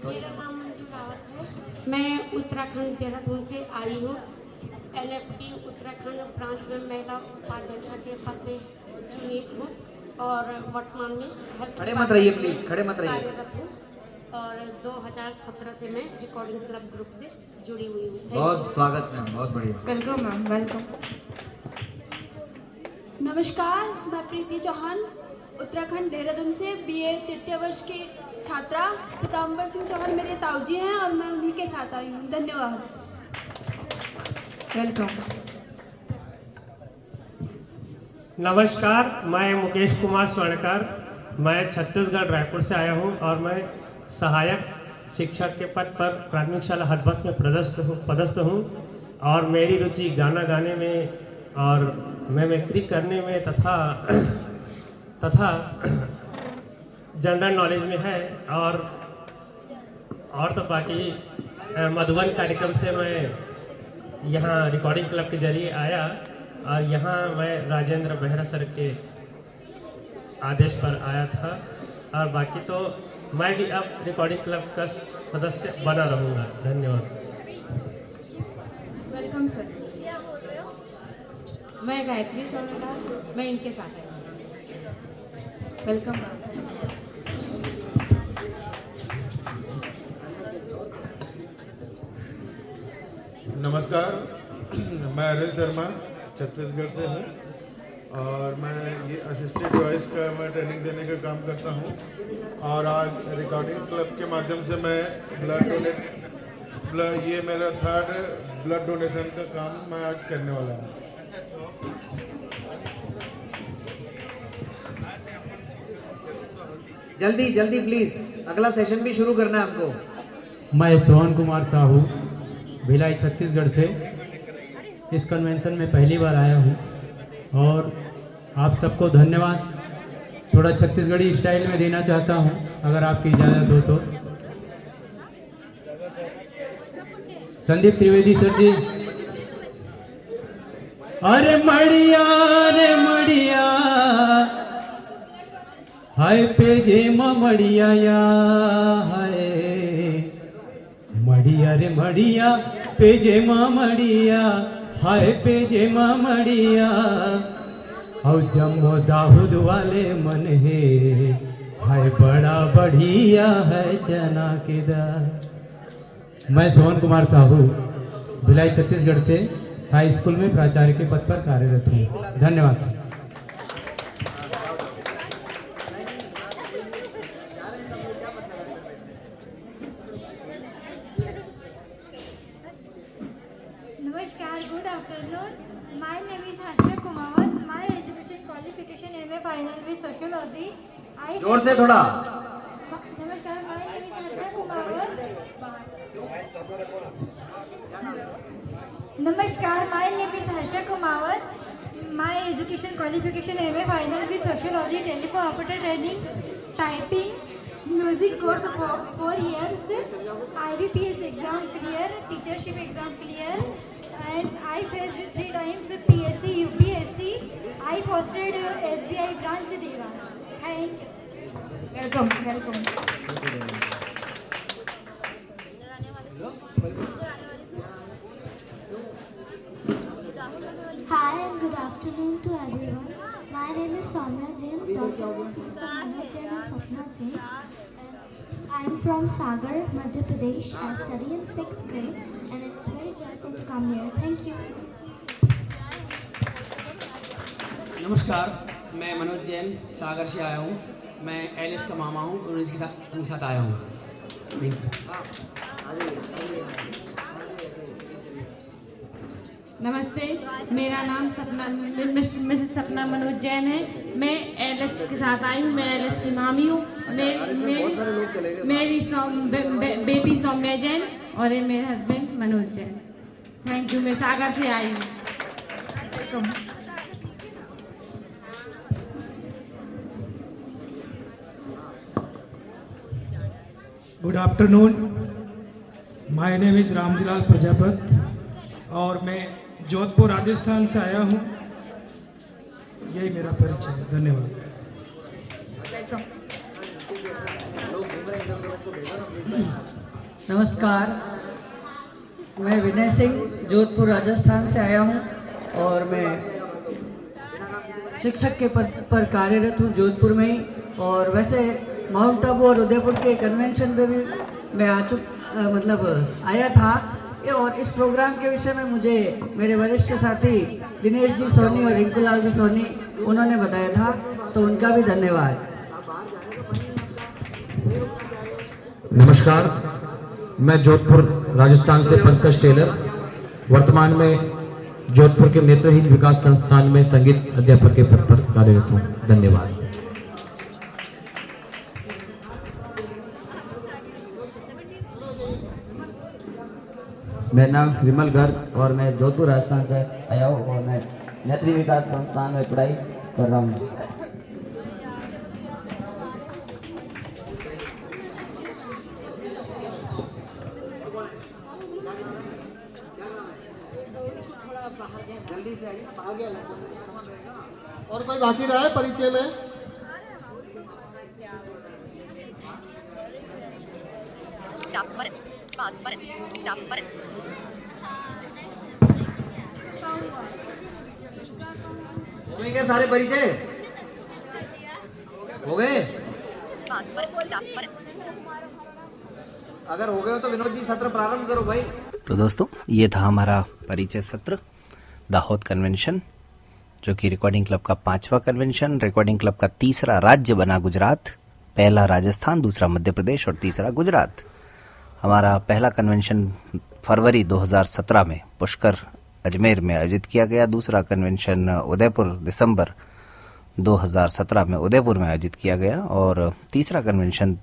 मेरा नाम मंजू रावत है। मैं उत्तराखंड देहरादून से आई हूँ। LFT उत्तराखंड ब्रांच में महिला उपाध्यक्ष के पद पे चुनी हूँ और वर्तमान में खड़े मत रहिए प्लीज, खड़े मत रहिए। कार्यरत हूँ और 2017 से मैं रिकॉर्डिंग क्लब ग्रुप से जुड़ी हुई हूँ। बहुत स्वागत मैम, बहुत बढ़िया। Welcome ma'am, welcome. नमस्कार, मैं प्रीति चौहान, उत्तराखंड देहरादून से BA तृतीय वर्ष की छात्रा। पीताम्बर सिंह चौहान मेरे ताऊजी हैं और मैं उन्हीं के साथ आई हूँ। धन्यवाद। वेलकम। नमस्कार, मैं मुकेश कुमार स्वर्णकर, मैं छत्तीसगढ़ रायपुर से आया हूँ और मैं सहायक शिक्षक के पद पर प्राथमिक शाला हरबत में पदस्थ हूँ और मेरी रुचि गाना गाने में और मिमिक्री करने में तथा जनरल नॉलेज में है। और तो बाकी मधुबन कार्यक्रम से मैं यहाँ रिकॉर्डिंग क्लब के जरिए आया और यहाँ मैं राजेंद्र बेहरा सर के आदेश पर आया था और बाकी तो मैं भी अब रिकॉर्डिंग क्लब का सदस्य बना रहूँगा। धन्यवाद। Welcome sir. मैं गायत्री सोनकर, मैं इनके साथ आई हूँ। वेलकम। नमस्कार, मैं अनिल शर्मा छत्तीसगढ़ से हूँ और मैं ये असिस्टेंट वॉइस का मैं ट्रेनिंग देने का काम करता हूँ और आज रिकॉर्डिंग क्लब के माध्यम से मैं ये मेरा 3rd ब्लड डोनेशन का काम मैं आज करने वाला हूँ। जल्दी जल्दी प्लीज, अगला सेशन भी शुरू करना है हमको। मैं सोहन कुमार साहू, भिलाई छत्तीसगढ़ से इस कन्वेंशन में पहली बार आया हूँ और आप सबको धन्यवाद थोड़ा छत्तीसगढ़ी स्टाइल में देना चाहता हूँ अगर आपकी इजाज़त हो तो। संदीप त्रिवेदी सर जी। अरे मड़िया रे मड़िया, हाय पेजे मड़िया या हाय मड़िया रे मड़िया, पेजे मड़िया, हाय पेजे मड़िया, और जम्मो दाऊद वाले मन है, हाय बड़ा बढ़िया है चना के दाल। मैं सोहन कुमार साहू, भिलाई छत्तीसगढ़ से हाई स्कूल में प्राचार्य के पद पर कार्यरत हूँ। धन्यवाद। afternoon. My name is Harsha Kumawat. My education qualification MA Final with Sociology. जोर से थोड़ा। नमस्कार, my name is Harsha Kumawat. Namaskar, my name is Harsha Kumawat. My education qualification MA Final with Sociology, Telephone Operator Training, Typing, Music course for 4 years. IBPS exam clear, teachership exam clear, and I faced 3 times PSC, UPSC. I hosted SBI branch Dewas. Thank you. Welcome, welcome. Hi and good afternoon to everyone. My name is Soumya Jain, daughter of Mr. Manoj Jain and Sapna Jain. I am from Sagar, Madhya Pradesh. I study in 6th grade and it's very joyful to come here. Thank you. नमस्कार, मैं मनोज जैन सागर से आया हूँ। मैं Alice का मामा हूँ और उनके साथ आया हूँ। नमस्ते, मेरा नाम मिसेस सपना मनोज जैन है। मैं एलिस के साथ आई हूँ। मैं एलिस की मामी हूँ। मेरी बेटी सौम्या जैन और ये मेरे husband Manoj Jain. Thank you. मैं सागर से आई हूँ। Good afternoon, my name is Ramjilal Prajapat और मैं जोधपुर राजस्थान से आया हूँ। यही मेरा परिचय है। धन्यवाद। नमस्कार, मैं विनय सिंह जोधपुर राजस्थान से आया हूँ और मैं शिक्षक के पद पर कार्यरत हूँ जोधपुर में ही। और वैसे माउंट आबू और उदयपुर के कन्वेंशन पे भी मैं आया था। और इस प्रोग्राम के विषय में मुझे मेरे वरिष्ठ साथी दिनेश जी सोनी और रिंकूलाल जी सोनी उन्होंने बताया था, तो उनका भी धन्यवाद। नमस्कार, मैं जोधपुर राजस्थान से पंकज टेलर वर्तमान में जोधपुर के नेत्रहीन विकास संस्थान में संगीत अध्यापक के पद पर कार्यरत हूँ। धन्यवाद। मेरा नाम विमल गर्ग और मैं जोधपुर राजस्थान से आया हूँ और मैं नेत्री विकास संस्थान में पढ़ाई कर रहा हूँ। जल्दी से आइए, आगे और कोई बाकी रहा है परिचय में? ठीक है, सारे परिचय हो गए? अगर हो गए हो तो विनोद जी सत्र प्रारंभ करो भाई। तो दोस्तों, ये था हमारा परिचय सत्र दाहोद कन्वेंशन, जो कि रिकॉर्डिंग क्लब का 5वां कन्वेंशन। रिकॉर्डिंग क्लब का 3रा राज्य बना गुजरात, पहला राजस्थान, दूसरा मध्य प्रदेश और तीसरा गुजरात। हमारा पहला कन्वेंशन फरवरी 2017 में पुष्कर अजमेर में आयोजित किया गया। दूसरा कन्वेंशन उदयपुर दिसंबर 2017 में उदयपुर में आयोजित किया गया और तीसरा कन्वेंशन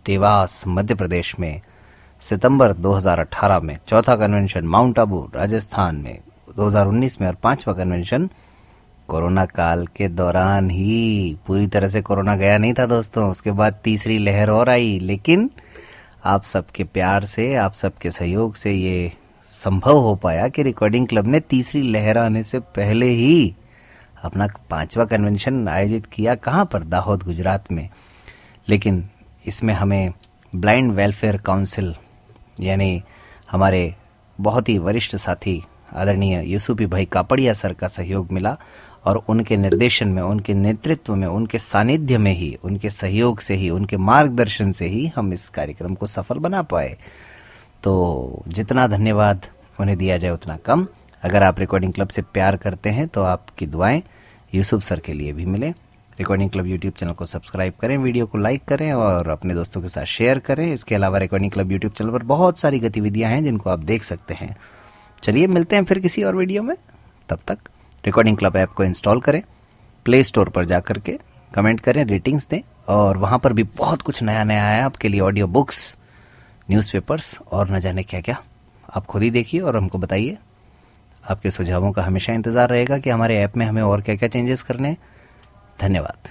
देवास मध्य प्रदेश में सितंबर 2018 में। चौथा कन्वेंशन माउंट आबू राजस्थान में 2019 में और 5वां कन्वेंशन कोरोना काल के दौरान ही। पूरी तरह से कोरोना गया नहीं था दोस्तों, उसके बाद तीसरी लहर और आई, लेकिन आप सबके प्यार से, आप सबके सहयोग से ये संभव हो पाया कि रिकॉर्डिंग क्लब ने तीसरी लहर आने से पहले ही अपना 5वां कन्वेंशन आयोजित किया। कहाँ पर? दाहोद गुजरात में। लेकिन इसमें हमें ब्लाइंड वेलफेयर काउंसिल यानी हमारे बहुत ही वरिष्ठ साथी आदरणीय यूसुफी भाई कापड़िया सर का सहयोग मिला और उनके निर्देशन में, उनके नेतृत्व में, उनके सानिध्य में ही, उनके सहयोग से ही, उनके मार्गदर्शन से ही हम इस कार्यक्रम को सफल बना पाए। तो जितना धन्यवाद उन्हें दिया जाए उतना कम। अगर आप रिकॉर्डिंग क्लब से प्यार करते हैं तो आपकी दुआएं यूसुफ सर के लिए भी मिले। रिकॉर्डिंग क्लब यूट्यूब चैनल को सब्सक्राइब करें, वीडियो को लाइक करें और अपने दोस्तों के साथ शेयर करें। इसके अलावा रिकॉर्डिंग क्लब यूट्यूब चैनल पर बहुत सारी गतिविधियां हैं जिनको आप देख सकते हैं। चलिए मिलते हैं फिर किसी और वीडियो में। तब तक रिकॉर्डिंग क्लब ऐप को इंस्टॉल करें, प्ले स्टोर पर जा कर के कमेंट करें, रेटिंग्स दें, और वहाँ पर भी बहुत कुछ नया नया आया आपके लिए, ऑडियो बुक्स, न्यूज़पेपर्स और न जाने क्या क्या। आप खुद ही देखिए और हमको बताइए। आपके सुझावों का हमेशा इंतज़ार रहेगा कि हमारे ऐप में हमें और क्या क्या चेंजेस करने हैं। धन्यवाद।